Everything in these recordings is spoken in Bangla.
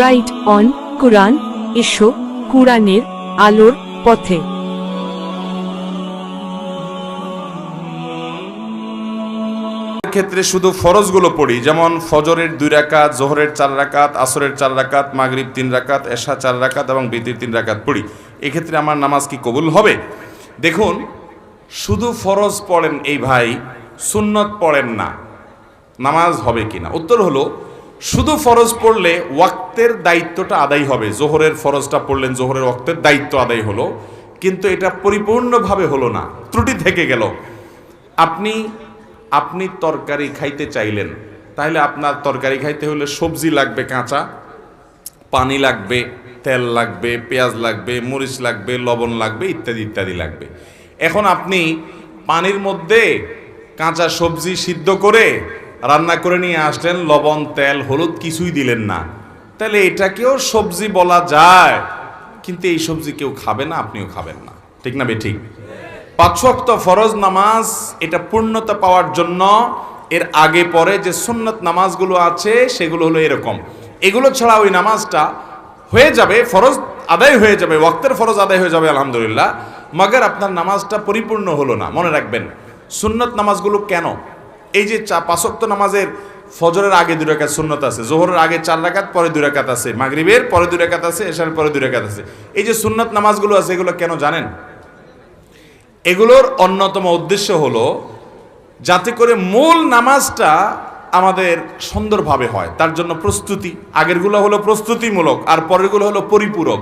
রাইট অন কুরআন, এসো কুরআনের আলোর পথে। ক্ষেত্রে শুধু ফরজগুলো পড়ি, যেমন ফজরের 2 রাকাত, জোহরের 4 রাকাত, আসরের 4 রাকাত, মাগরিব 3 রাকাত, এশা 4 রাকাত এবং বিতির 3 রাকাত পড়ি, এক্ষেত্রে আমার নামাজ কি কবুল হবে? দেখুন, শুধু ফরজ পড়েন এই ভাই, সুন্নত পড়েন না, নামাজ হবে কিনা? উত্তর হলো, শুধু ফরজ পড়লে ওয়াক্তের দায়িত্বটা আদায় হবে। জোহরের ফরজটা পড়লেন, জোহরের ওয়াক্তের দায়িত্ব আদায় হলো, কিন্তু এটা পরিপূর্ণভাবে হলো না, ত্রুটি থেকে গেল। আপনি তরকারি খাইতে চাইলেন, তাহলে আপনার তরকারি খাইতে হলে সবজি লাগবে কাঁচা, পানি লাগবে, তেল লাগবে, পেঁয়াজ লাগবে, মরিচ লাগবে, লবণ লাগবে, ইত্যাদি ইত্যাদি লাগবে। এখন আপনি পানির মধ্যে কাঁচা সবজি সিদ্ধ করে রান্না করে নিয়ে আসলেন, লবণ, তেল, হলুদ কিছুই দিলেন না, তাহলে এটাকেও সবজি বলা যায়, কিন্তু এই সবজি কেউ খাবে না, আপনিও খাবেন না, ঠিক না বেঠিক? 5 ওয়াক্ত ফরজ নামাজ এটা পূর্ণতা পাওয়ার জন্য এর আগে পরে যে সুন্নত নামাজগুলো আছে সেগুলো হলো এরকম। এগুলো ছাড়া ওই নামাজটা হয়ে যাবে, ফরজ আদায় হয়ে যাবে, ওয়াক্তের ফরজ আদায় হয়ে যাবে আলহামদুলিল্লাহ, মাগার আপনার নামাজটা পরিপূর্ণ হলো না। মনে রাখবেন, সুন্নত নামাজগুলো কেন, এই যে 5 ওয়াক্ত নামাজের ফজরের আগে 2 রাকাত সুন্নত আছে, জোহরের আগে 4 রাকাত, পরে 2 রাকাত আছে, মাগরিবের পরে 2 রাকাত আছে, এশার পরে 2 রাকাত আছে, এই যে সুন্নত নামাজগুলো আছে এগুলো কেন জানেন? এগুলোর অন্যতম উদ্দেশ্য হলো যাতে করে মূল নামাজটা আমাদের সুন্দরভাবে হয়, তার জন্য প্রস্তুতি। আগেরগুলো হলো প্রস্তুতিমূলক আর পরেরগুলো হলো পরিপূরক।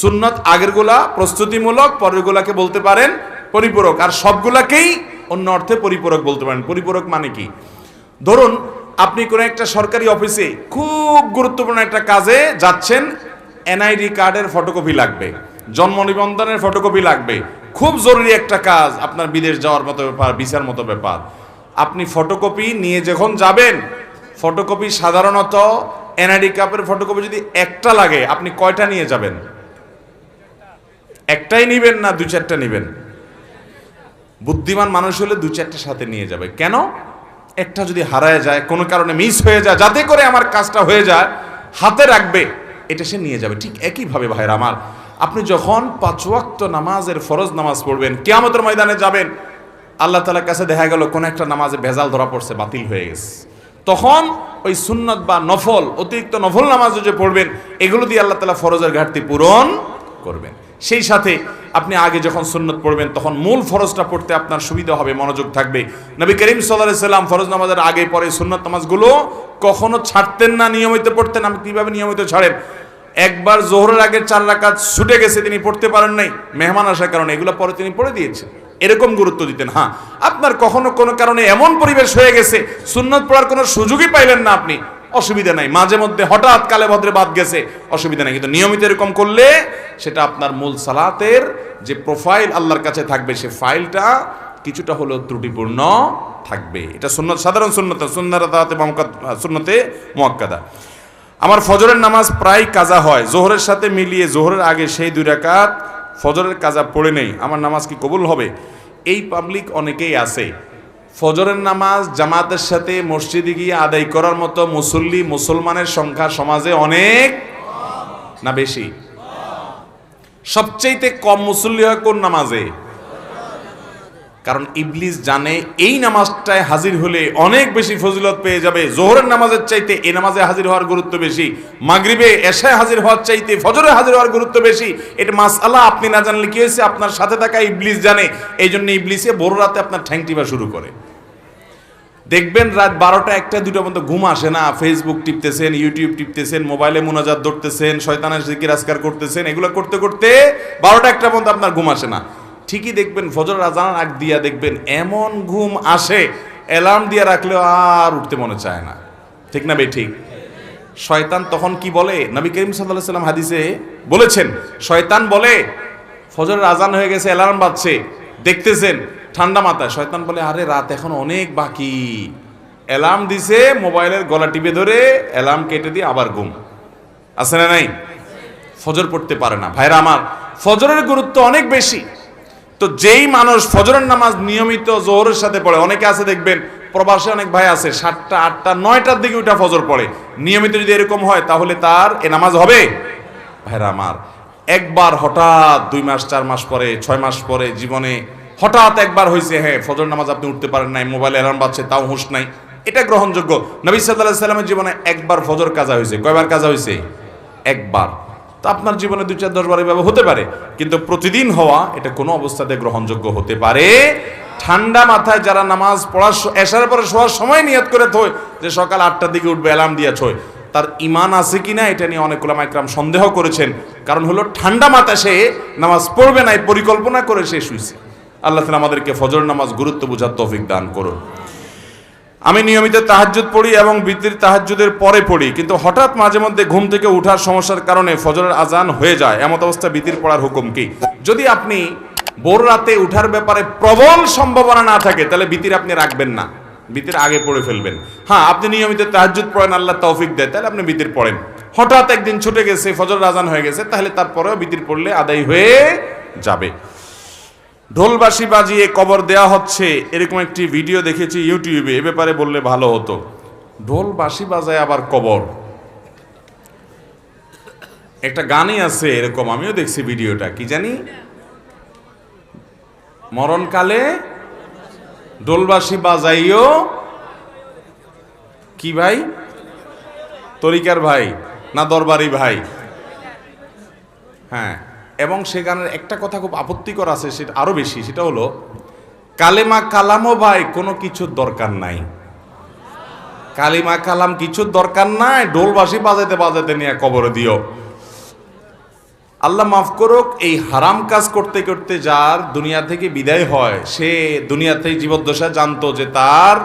সুন্নত আগেরগুলা প্রস্তুতিমূলক, পরেরগুলাকে বলতে পারেন পরিপূরক, আর সবগুলাকেই অন্য অর্থে পরিপূরক বলতে পারেন। পরিপূরক মানে কি? ধরুন আপনি কোনো একটা সরকারি অফিসে খুব গুরুত্বপূর্ণ একটা কাজে যাচ্ছেন, এনআইডি কার্ডের ফটোকপি লাগবে, জন্ম নিবন্ধনের ফটোকপি লাগবে, খুব জরুরি একটা কাজ, আপনার বিদেশ যাওয়ার মতো ব্যাপার, ভিসার মতো ব্যাপার। আপনি ফটোকপি নিয়ে যখন যাবেন, ফটোকপি সাধারণত এনআইডি কার্ডের ফটোকপি যদি একটা লাগে, আপনি কয়টা নিয়ে যাবেন? একটাই নিবেন না 2-4টা নিবেন? বুদ্ধিমান মানুষ হলে 2-4টা সাথে নিয়ে যাবে। কেন? একটা যদি হারায় যায়, কোনো কারণে মিস হয়ে যায়, যাতে করে আমার কাজটা হয়ে যায়, হাতে রাখবে, এটা সে নিয়ে যাবে। ঠিক একইভাবে ভাইরা আমার, আপনি যখন 5 ওয়াক্ত নামাজের ফরজ নামাজ পড়বেন, কিয়ামতের ময়দানে যাবেন, আল্লাহ তাআলার কাছে দেখা গেল কোন একটা নামাজে ভেজাল ধরা পড়ছে, বাতিল হয়ে গেছে, তখন ওই সুন্নত বা নফল, অতিরিক্ত নফল নামাজ যে পড়বেন, এগুলো দিয়ে আল্লাহ তাআলা ফরজের ঘাটতি পূরণ করবেন। সেই সাথে আপনি আগে যখন সুন্নত পড়বেন, তখন মূল ফরজটা পড়তে আপনার সুবিধা হবে, মনোযোগ থাকবে। নবী করিম সাল্লাল্লাহু আলাইহি সাল্লাম ফরজ নামাজের আগে পরে সুন্নত নামাজগুলো কখনো ছাড়তেন না, নিয়মিত পড়তেন। আপনি কিভাবে নিয়মিত ছাড়েন? একবার জোহরের আগে 4 রাকাত ছুটে গেছে, তিনি পড়তে পারেন নাই মেহমান আসার কারণে, এগুলো পরে তিনি পড়ে দিয়েছেন, এরকম গুরুত্ব দিতেন। হ্যাঁ, আপনার কখনো কোনো কারণে এমন পরিবেশ হয়ে গেছে, সুন্নত পড়ার কোনো সুযোগই পাইলেন না আপনি, অসুবিধা নাই, মাঝে মধ্যে হঠাৎ কালে ভদ্রে বাদ গেছে, অসুবিধা নাই, কিন্তু নিয়মিত এরকম করলে সেটা আপনার মূল সালাতের যে প্রোফাইল আল্লাহর কাছে থাকবে, সে ফাইলটা কিছুটা হলেও ত্রুটিপূর্ণ থাকবে। এটা সুন্নত, সাধারণ সুন্নত, সুন্নতে মুআক্কাদা। আমার ফজরের নামাজ প্রায় কাজা হয়, জোহরের সাথে মিলিয়ে জোহরের আগে সেই 2 রাকাত ফজরের কাজা পড়ে নেই, আমার নামাজ কি কবুল হবে? এই পাবলিক অনেকেই আছে, ফজরের নামাজ জামাতের সাথে মসজিদে গিয়ে আদায় করার মতো মুসল্লি, মুসলমানের সংখ্যা সমাজে অনেক না বেশি? সবচেয়ে কম মুসল্লি হয় কোন নামাজে? কারণ ইবলিস জানে এই নামাজটায় হাজির হলে অনেক বেশি ফজিলত পেয়ে যাবে, জোহরের নামাজের চাইতে এই নামাজে হাজির হওয়ার গুরুত্ব বেশি, মাগরিবে এশায় হাজির হওয়ার চাইতে ফজরে হাজির হওয়ার গুরুত্ব বেশি। এটা মাসআলা আপনি না জানলে কি হয়েছে, আপনার সাথে থাকা ইবলিস জানে, এই জন্য ইবলিসে বড় রাতে আপনার ঠ্যাং টিপা শুরু করে। দেখবেন রাত 12টা 1টা 2টা পর্যন্ত ঘুম আসে না, ফেসবুক টিপতেছেন, ইউটিউব টিপতেছেন, মোবাইলে মুনাজাত ধরতেছেন, শয়তানের জিকির আজকার করতেছেন, এগুলো করতে করতে 12টা 1টা পর্যন্ত আপনার ঘুম আসে না। ঠিকই দেখবেন ফজর আজান আগ দিয়া দেখবেন এমন ঘুম আসে, অ্যালার্ম দিয়ে রাখলেও আর উঠতে মনে চায় না, ঠিক না বে ঠিক? শয়তান তখন কি বলে? নবী করিম সাল্লাল্লাহু আলাইহি সাল্লাম হাদিসে বলেছেন, শয়তান বলে ফজরের আজান হয়ে গেছে, অ্যালার্ম বাজছে, দেখতেছেন ঠান্ডা মাথায়, শয়তান বলে আরে রাত এখন অনেক বাকি, অ্যালার্ম দিছে, মোবাইলের গলা টিপে ধরে অ্যালার্ম কেটে দিয়ে আবার ঘুম। আছে না নাই? ফজর পড়তে পারে না। ভাইরা আমার, ফজরের গুরুত্ব অনেক বেশি। তো যেই মানুষ ফজরের নামাজ নিয়মিত জোহরের সাথে পড়ে, অনেকে আছে দেখবেন প্রবাসে অনেক ভাই আছে 7টা 8টা 9টার দিকে উঠা ফজর পড়ে। নিয়মিত যদি এরকম হয় তাহলে তার এ নামাজ হবে? ভাইরা আমার, একবার হঠাৎ 2 মাস 4 মাস পরে 6 মাস পরে জীবনে হঠাৎ একবার হয়েছে, হ্যাঁ ফজর নামাজ আপনি উঠতে পারেন নাই, মোবাইলে অ্যালার্ম বাজছে তাও হুঁশ নাই, এটা গ্রহণযোগ্য। নবী সাল্লাল্লাহু আলাইহি সাল্লামের জীবনে একবার ফজর কাজা হয়েছে। কয়বার কাজা হয়েছে? একবার। তো আপনার জীবনে 2 4 10 বার এভাবে হতে পারে, কিন্তু প্রতিদিন হওয়া এটা কোনো অবস্থাতে গ্রহণযোগ্য হতে পারে। ঠান্ডা মাথায় যারা নামাজ পড়ার এশার পরে শোয়ার সময় নিয়ত করে থয় যে সকাল 8টার দিকে উঠবে, অ্যালার্ম দিয়ে ছয়, তার ঈমান আছে কিনা এটা নিয়ে অনেক উলামা ইকরাম সন্দেহ করেছেন। কারণ হলো ঠান্ডা মাথায় সে নামাজ পড়বে না, পরিকল্পনা করে সে শুইছে। আল্লাহ তাআলা আমাদেরকে ফজর নামাজ গুরুত্ব বোঝার তৌফিক দান করুন। আমি নিয়মিত তাহাজ্জুদ পড়ি এবং বিতির তাহাজ্জুদের পরে পড়ি, কিন্তু হঠাৎ মাঝে মধ্যে ঘুম থেকে ওঠার সমস্যার কারণে ফজরের আজান হয়ে যায়। এমত অবস্থা বিতির পড়ার হুকুম কি? যদি আপনি ভোর রাতে উঠার ব্যাপারে প্রবল সম্ভাবনা না থাকে তাহলে বিতির আপনি রাখবেন না, বিতির আগে পড়ে ফেলবেন। হ্যাঁ, আপনি নিয়মিত তাহাজ্জুদ পড়েন, আল্লাহ তৌফিক দেয়, তাহলে আপনি বিতির পড়েন। হঠাৎ একদিন ছুটে গেছে, ফজরের আজান হয়ে গেছে, তাহলে তারপরেও বিতির পড়লে আদায় হয়ে যাবে। ঢোলবাঁশি বাজিয়ে কবর দেয়া হচ্ছে, এরকম একটি ভিডিও দেখেছি ইউটিউবে, এ ব্যাপারে বললে ভালো হতো। ঢোলবাঁশি বাজায় আবার কবর, একটা গানই আছে এরকম, আমিও দেখছি ভিডিওটা, কি জানি মরণকালে ঢোলবাঁশি বাজাইও, কি ভাই, তরিকার ভাই না দরবারি ভাই? হ্যাঁ, এবং সে গানের একটা কথা খুব আপত্তিকর আছে, সেটা আরো বেশি, সেটা হলো কালেমা কালামও ভাই কোনো কিছুর দরকার নাই, কালিমা কালাম কিছুর দরকার নাই, ঢোলবাঁশি বাজাইতে বাজাইতে নিয়ে কবরে দিও। আল্লাহ মাফ করুক, এই হারাম কাজ করতে করতে যার দুনিয়া থেকে বিদায় হয়, সে দুনিয়াতেই জীবদ্দশা জানতো যে তার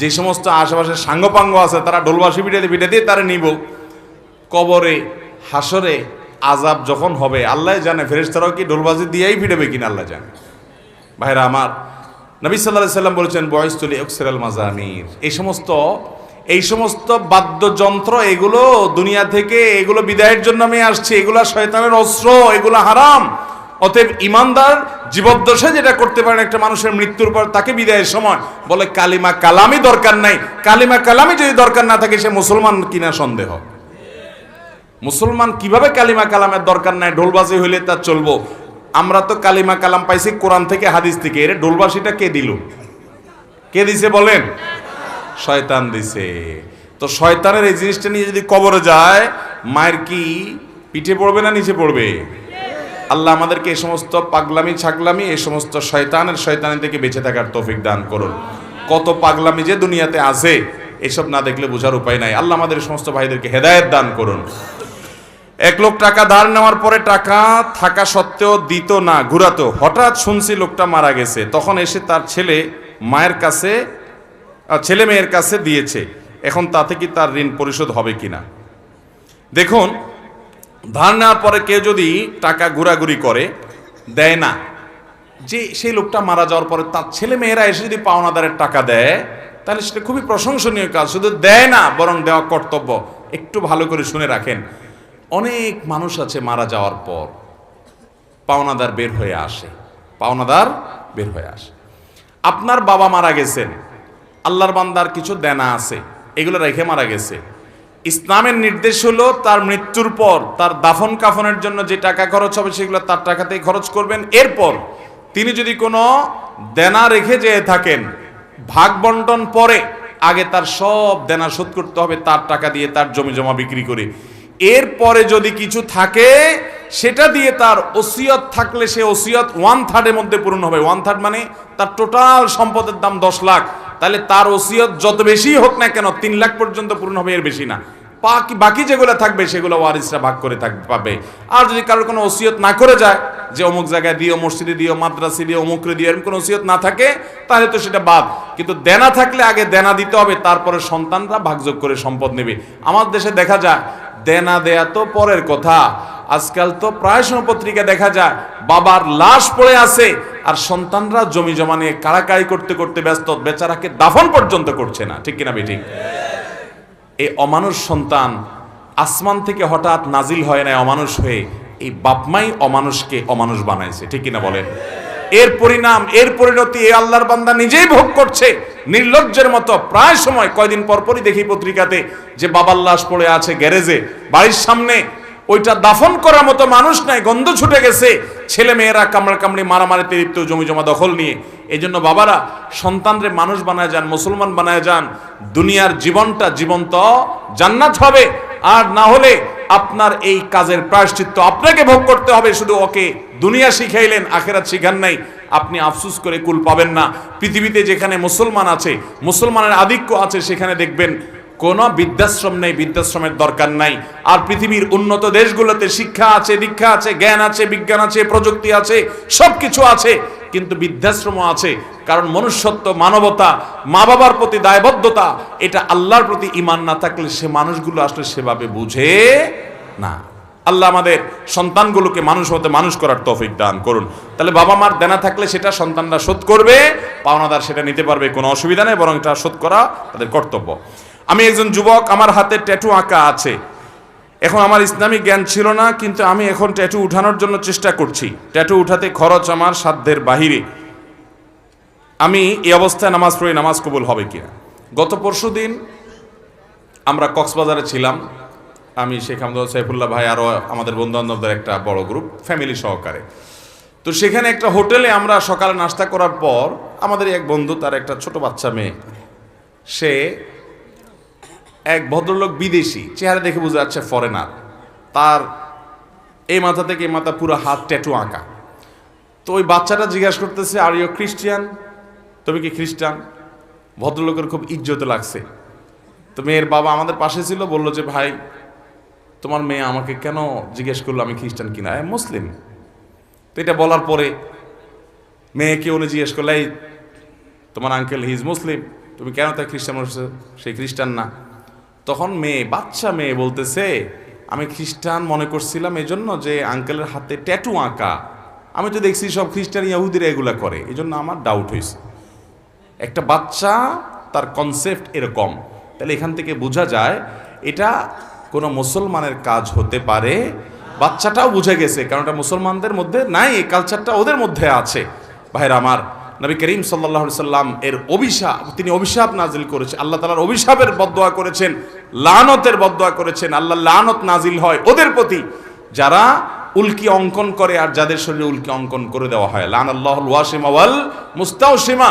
যে সমস্ত আশেপাশে সাঙ্গপাঙ্গ আছে তারা ঢোলবাঁশি পিটাতে দিয়ে তারা নিব কবরে, হাসরে আযাব যখন হবে আল্লাহ জানে, ফেরেশতারাও কি ঢোলবাঁশি দিয়েই পিটাবে কিনা আল্লাহ জানে। ভাইরা আমার, নবী সাল্লাল্লাহু আলাইহি সাল্লাম বলেছেন বয়স্ত লিউকসিরাল মাজামির, এই সমস্ত বাদ্যযন্ত্র এগুলো দুনিয়া থেকে এগুলো বিদায়ের জন্য আমি আসছি, এগুলো শয়তানের অস্ত্র, এগুলো হারাম। অতএব ইমানদার জীবদ্দশায় যেটা করতে পারেন একটা মানুষের মৃত্যুর পর তাকে বিদায়ের সময় বলে কালিমা কালামই দরকার নাই। কালিমা কালামই যদি দরকার না থাকে সে মুসলমান কিনা সন্দেহ। মুসলমান কিভাবে কালিমা কালামের দরকার নাই, ঢোলবাজি হইলে তা চলবো? আমরা তো কালিমা কালাম পাইছি কোরআন থেকে, হাদিস থেকে। এর ঢোলবাসিটা কে দিল? কে দিছে বলেন? শয়তান দিছে। তো শয়তানের এই জিনিসটা নিয়ে যদি কবরে যায়, মায়ের কি পিঠে পড়বে না নিচে পড়বে? আল্লাহ আমাদেরকে এই সমস্ত পাগলামি ছাগলামি, এই সমস্ত শয়তানের থেকে বেঁচে থাকার তৌফিক দান করুন। কত পাগলামি যে দুনিয়াতে আছে, এসব না দেখলে বোঝার উপায় নাই। আল্লাহ আমাদের সমস্ত ভাইদেরকে হেদায়েত দান করুন। এক লোক টাকা ধার নেওয়ার পরে টাকা থাকা সত্ত্বেও দিত না, ঘুরাতো। হঠাৎ শুনছি লোকটা মারা গেছে, তখন এসে তার ছেলে মেয়ের কাছে দিয়েছে। এখন তাতে কি তার ঋণ পরিশোধ হবে কিনা? দেখুন, ধার নেওয়ার পরে কেউ যদি টাকা ঘোরাঘুরি করে, দেয় না, যে সেই লোকটা মারা যাওয়ার পরে তার ছেলে মেয়েরা এসে যদি পাওনাদারের টাকা দেয়, তাহলে সেটা খুবই প্রশংসনীয় কাজ। শুধু দেয় না, বরং দেওয়া কর্তব্য। একটু ভালো করে শুনে রাখেন, অনেক মানুষ আছে মারা যাওয়ার পর পাওনাদার বের হয়ে আসে, আপনার বাবা মারা গেছেন, আল্লাহর বান্দার কিছু দেনা আছে, এগুলো রেখে মারা গেছে। ইসলামের নির্দেশ হলো তার মৃত্যুর পর তার দাফন কাফনের জন্য যে টাকা খরচ হবে সেগুলো তার টাকাতেই খরচ করবেন। এরপর তিনি যদি কোনো দেনা রেখে যেয়ে থাকেন, ভাগ বন্টন পরে আগে তার সব দেনা শোধ করতে হবে তার টাকা দিয়ে, তার জমি জমা বিক্রি করে। এরপরে যদি কিছু থাকে সেটা দিয়ে তার ওসিয়ত থাকলে সে ওসিয়ত 1/3 মধ্যে পূরণ হবে। 1/3 মানে তার টোটাল সম্পদের দাম 10 লাখ, তাহলে তার ওসিয়ত যত বেশি হোক না কেন 3 লাখ পর্যন্ত পূরণ হবে, এর বেশি না। বাকি যেগুলো থাকবে সেগুলো ওয়ারিসরা ভাগ করে পাবে। আর যদি কারোর কোনো ওসিয়ত না করে যায় যে অমুক জায়গায় দিও, মসজিদে দিও, মাদ্রাসে দিও, অমুকরে দিও, এরকম কোনো ওসিয়ত না থাকে তাহলে তো সেটা বাদ। কিন্তু দেনা থাকলে আগে দেনা দিতে হবে, তারপরে সন্তানরা ভাগযোগ করে সম্পদ নেবে। আমার দেশে দেখা যায় দেনা দেয়া তো পরের কথা, আজকাল তো প্রায় সময় পত্রিকা দেখা যায় বাবার লাশ পড়ে আছে আর সন্তানরা জমি জমা নিয়ে কাড়াকাড়ি করতে করতে ব্যস্ত, বেচারাকে দাফন পর্যন্ত করছে না। ঠিক কিনা বেঠিক? এই অমানুষ সন্তান আসমান থেকে হঠাৎ নাজিল হয় না অমানুষ হয়ে, এই বাপমাই অমানুষকে অমানুষ বানাইছে। ঠিক কিনা বলেন? এর পরিণাম, এর পরিণতি এই আল্লাহর বান্দা নিজেই ভোগ করছে নির্লজ্জের মতো। প্রায় সময় কয়দিন পরপরই দেখি পত্রিকাতে যে বাবার লাশ পড়ে আছে গ্যারেজে, বাড়ির সামনে, ওইটা দাফন করার মতো মানুষ নাই, গন্ধ ছুটে গেছে, ছেলে মেয়েরা কামড়াকামড়ি মারামারিতে লিপ্ত, জমি জমা দখল নিয়ে। এই জন্য বাবারা সন্তানরে মানুষ বানায় যান, মুসলমান বানায় যান, দুনিয়ার জীবনটা জীবন্ত জান্নাত হবে। আর না হলে আপনার এই কাজের প্রায়শ্চিত্ত আপনাকে ভোগ করতে হবে। শুধু ওকে দুনিয়া শিখাইলেন, আখেরাত শিখান নাই, আপনি আফসোস করে কুল পাবেন না। পৃথিবীতে যেখানে মুসলমান আছে, মুসলমানের আধিক্য আছে, সেখানে দেখবেন কোনো বৃদ্ধাশ্রম নেই, বৃদ্ধাশ্রমের দরকার নাই। আর পৃথিবীর উন্নত দেশগুলোতে শিক্ষা আছে, দীক্ষা আছে, জ্ঞান আছে, বিজ্ঞান আছে, প্রযুক্তি আছে, সবকিছু আছে, কিন্তু বৃদ্ধাশ্রমও আছে। কারণ মনুষ্যত্ব, মানবতা, মা বাবার প্রতি দায়বদ্ধতা, এটা আল্লাহর প্রতি ঈমান না থাকলে সে মানুষগুলো আসলে সেভাবে বুঝে না। আল্লাহ আমাদের সন্তানগুলোকে মানুষ হতে মানুষ করার তৌফিক দান করুন। তাহলে বাবা মার দেনা থাকলে সেটা সন্তানরা শোধ করবে, পাওনাদার সেটা নিতে পারবে, কোনো অসুবিধা নেই, বরং এটা শোধ করা তাদের কর্তব্য। আমি একজন যুবক, আমার হাতে ট্যাটু আঁকা আছে। এখন আমার ইসলামিক জ্ঞান ছিল না, কিন্তু আমি এখন ট্যাটু উঠানোর জন্য চেষ্টা করছি। ট্যাটু উঠাতে খরচ আমার সাধ্যের বাহিরে। আমি এই অবস্থায় নামাজ পড়ি, নামাজ কবুল হবে কিনা? গত পরশুদিন আমরা কক্সবাজারে ছিলাম, আমি শেখ আহমদ সাইফুল্লাহ ভাই, আরও আমাদের বন্ধুবান্ধবদের একটা বড় গ্রুপ, ফ্যামিলি সহকারে। তো সেখানে একটা হোটেলে আমরা সকালে নাস্তা করার পর আমাদের এক বন্ধু, তার একটা ছোট বাচ্চা মেয়ে, সে এক ভদ্রলোক, বিদেশি, চেহারা দেখে বোঝা যাচ্ছে ফরেনার, তার এই মাথা থেকে এই মাথা পুরো হাত ট্যাটু আঁকা। তো ওই বাচ্চাটা জিজ্ঞাসা করতেছে, আর ইউ খ্রিস্টিয়ান? তুমি কি খ্রিস্টান? ভদ্রলোকের খুব ইজ্জত লাগছে। তো মেয়ের বাবা আমাদের পাশে ছিল, বলল যে ভাই তোমার মেয়ে আমাকে কেন জিজ্ঞেস করলো আমি খ্রিস্টান কিনা, মুসলিম। তো এটা বলার পরে মেয়েকে উনি জিজ্ঞেস করলো, এই তোমার আঙ্কেল হি ইজ মুসলিম, তুমি কেন তাই খ্রিস্টান বলছো, সেই খ্রিস্টান না? তখন মেয়ে, বাচ্চা মেয়ে বলতেছে, আমি খ্রিস্টান মনে করছিলাম এই জন্য যে আঙ্কেলের হাতে ট্যাটু আঁকা, আমি তো দেখছি সব খ্রিস্টান ইহুদিরা এগুলা করে, এই জন্য আমার ডাউট হয়েছে। একটা বাচ্চা, তার কনসেপ্ট এরকম। তাহলে এখান থেকে বোঝা যায় এটা কোনো মুসলমানের কাজ হতে পারে। বাচ্চাটাও বুঝে গেছে, কারণ এটা মুসলমানদের মধ্যে নাই, এই কালচারটা ওদের মধ্যে আছে। ভাইরা আমার, নবী করিম সাল্লাল্লাহু আলাইহি সাল্লাম এর অভিশাপ, তিনি অভিশাপ নাজিল করেছেন, আল্লাহ তাআলার অভিশাপের বদদোয়া করেছেন, লানতের বদদোয়া করেছেন। আল্লাহ লানত নাজিল হয় ওদের প্রতি যারা উল্কি অঙ্কন করে আর যাদের শরীরে উল্কি অঙ্কন করে দেওয়া হয়। লানাল্লাহুল ওয়াসিমা ওয়াল মুস্তাওসিমা।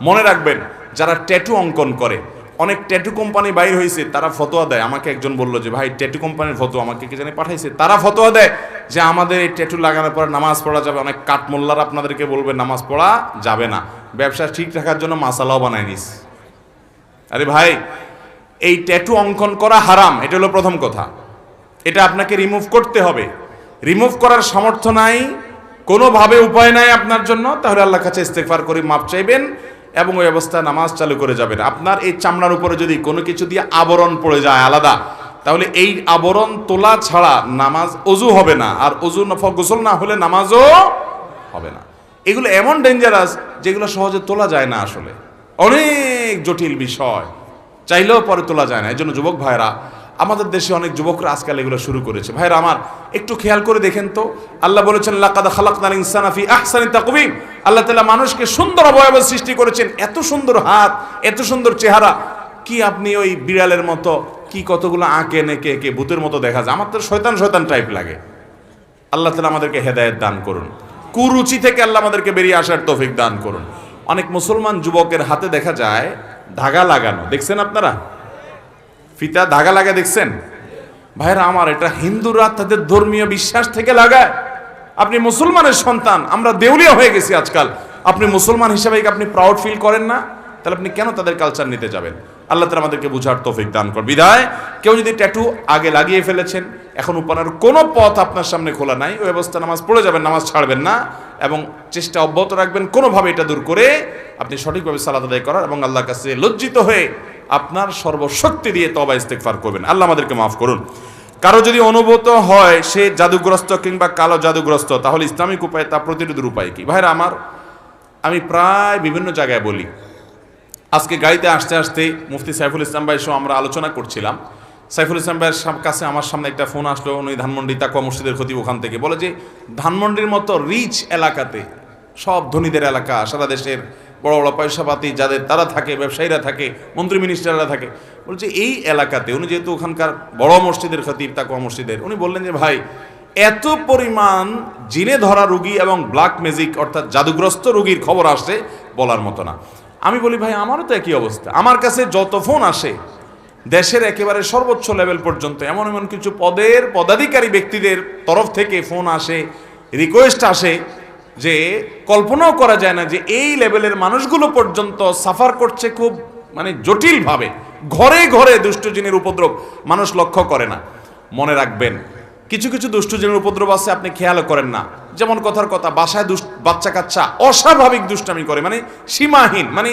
মনে রাখবেন, যারা ট্যাটু অঙ্কন করে, অনেক ট্যাটু কোম্পানি বাইর হয়েছে, তারা ফতোয়া দেয়। আমাকে একজন বললো যে ভাই ট্যাটু কোম্পানির ফতোয়া, আমাকে কে জানি পাঠাইছে, তারা ফতোয়া দেয় যে আমাদের এই ট্যাটু লাগানোর পর নামাজ পড়া যাবে। অনেক কাঠমোল্লার আপনাদেরকে বলবে নামাজ পড়া যাবে না, ব্যবসা ঠিক রাখার জন্য মাসালাও বানায় নিস। আরে ভাই, এই ট্যাটু অঙ্কন করা হারাম, এটা হলো প্রথম কথা। এটা আপনাকে রিমুভ করতে হবে। রিমুভ করার সামর্থ্য নাই, কোনোভাবে উপায় নাই আপনার জন্য, তাহলে আল্লাহর কাছে ইস্তেগফার করে মাপ চাইবেন এবং ওই অবস্থায় নামাজ চালু করে যাবেন। আপনার এই চামড়ার উপরে যদি কোনো কিছু দিয়ে আবরণ পড়ে যায় আলাদা, তাহলে এই আবরণ তোলা ছাড়া নামাজ, অজু হবে না, আর অজু গোসল না হলে নামাজও হবে না। এগুলো এমন ডেঞ্জারাস যেগুলো সহজে তোলা যায় না, আসলে অনেক জটিল বিষয়, চাইলেও পরে তোলা যায় না। এই জন্য যুবক ভাইরা, আমাদের দেশে অনেক যুবকরা আজকাল এগুলো শুরু করেছে। ভাইরা আমার, একটু খেয়াল করে দেখেন তো, আল্লাহ বলেছেন লাকাদ খালাকনাল ইনসানা ফি আহসানি তাকওয়িম। আল্লাহ তাআলা মানুষকে সুন্দর অবয়ব সৃষ্টি করেছেন, এত সুন্দর হাত, এত সুন্দর চেহারা। কি আপনি ওই বিড়ালের মতো কি কতগুলো আঁকে নেকে একে ভূতের মতো দেখা যায়? আমার তো শয়তান শয়তান টাইপ লাগে। আল্লাহ তাআলা আমাদেরকে হেদায়েত দান করুন, কুরুচি থেকে আল্লাহ আমাদেরকে বেরিয়ে আসার তৌফিক দান করুন। অনেক মুসলমান যুবকের হাতে দেখা যায় ধাগা লাগানো, দেখছেন আপনারা? ফিতা ধাগা লাগা দেখছেন? ভাইরা আমার, এটা হিন্দুরা তাদের ধর্মীয় বিশ্বাস থেকে লাগায়। আপনি মুসলমানের সন্তান, আমরা দেউলিয়া হয়ে গেছি আজকাল। আপনি মুসলমান হিসাবে আপনি প্রাউড ফিল করেন না, তাহলে আপনি কেন তাদের কালচার নিতে যাবেন? আল্লাহ তাআলা আমাদেরকে বুঝার তৌফিক দান কর। বিদায়, কেউ যদি ট্যাটু আগে লাগিয়ে ফেলেছেন, এখন উপানার কোনো পথ আপনার সামনে খোলা নাই, ওই অবস্থা নামাজ পড়ে যাবেন, নামাজ ছাড়বেন না, এবং চেষ্টা অব্যাহত রাখবেন কোনোভাবে এটা দূর করে আপনি সঠিকভাবে সালাত আদায় করার, এবং আল্লাহর কাছে লজ্জিত হয়ে আপনার সর্বশক্তি দিয়ে তওবা ইস্তেগফার করবেন। আল্লাহ আমাদেরকে মাফ করুন। কারো যদি অনুভূত হয় সে জাদুগ্রস্ত কিংবা কালো জাদুগ্রস্ত, তাহলে ইসলামিক উপায় তা প্রতিরোধের উপায় কি? ভাইরা আমার, আমি প্রায় বিভিন্ন জায়গায় বলি। আজকে গাড়িতে আসতে আসতে মুফতি সাইফুল ইসলাম ভাই সহ আমরা আলোচনা করছিলাম। সাইফুল ইসলাম ভাইয়ের কাছে আমার সামনে একটা ফোন আসলো, উনি ধানমন্ডি তাকওয়া মসজিদের খতিব, ওখান থেকে বলে যে ধানমন্ডির মতো রিচ এলাকাতে সব ধনীদের এলাকা, সারা দেশের বড় বড় পয়সাপাতি যাদের তারা থাকে, ব্যবসায়ীরা থাকে, মন্ত্রী মিনিস্টাররা থাকে। বলছে এই এলাকাতে, উনি যেহেতু ওখানকার বড় মসজিদের খতিব, তাকওয়া মসজিদের, উনি বললেন যে ভাই এত পরিমাণ জিনে ধরা রুগী এবং ব্ল্যাক ম্যাজিক অর্থাৎ জাদুগ্রস্ত রুগীর খবর আসছে বলার মতো না। আমি বলি ভাই আমারও তো একই অবস্থা, আমার কাছে যত ফোন আসে দেশের একেবারে সর্বোচ্চ লেভেল পর্যন্ত এমন এমন কিছু পদের পদাধিকারী ব্যক্তিদের তরফ থেকে ফোন আসে, রিকোয়েস্ট আসে যে কল্পনাও করা যায় না যে এই লেভেলের মানুষগুলো পর্যন্ত সাফার করছে খুব মানে জটিলভাবে। ঘরে ঘরে দুষ্টজিনের উপদ্রব মানুষ লক্ষ্য করে না। মনে রাখবেন কিছু কিছু দুষ্টজিনের উপদ্রব আছে আপনি খেয়ালও করেন না। যেমন কথার কথা, বাসায় বাচ্চা কাচ্চা অস্বাভাবিক দুষ্টামি করে, মানে সীমাহীন, মানে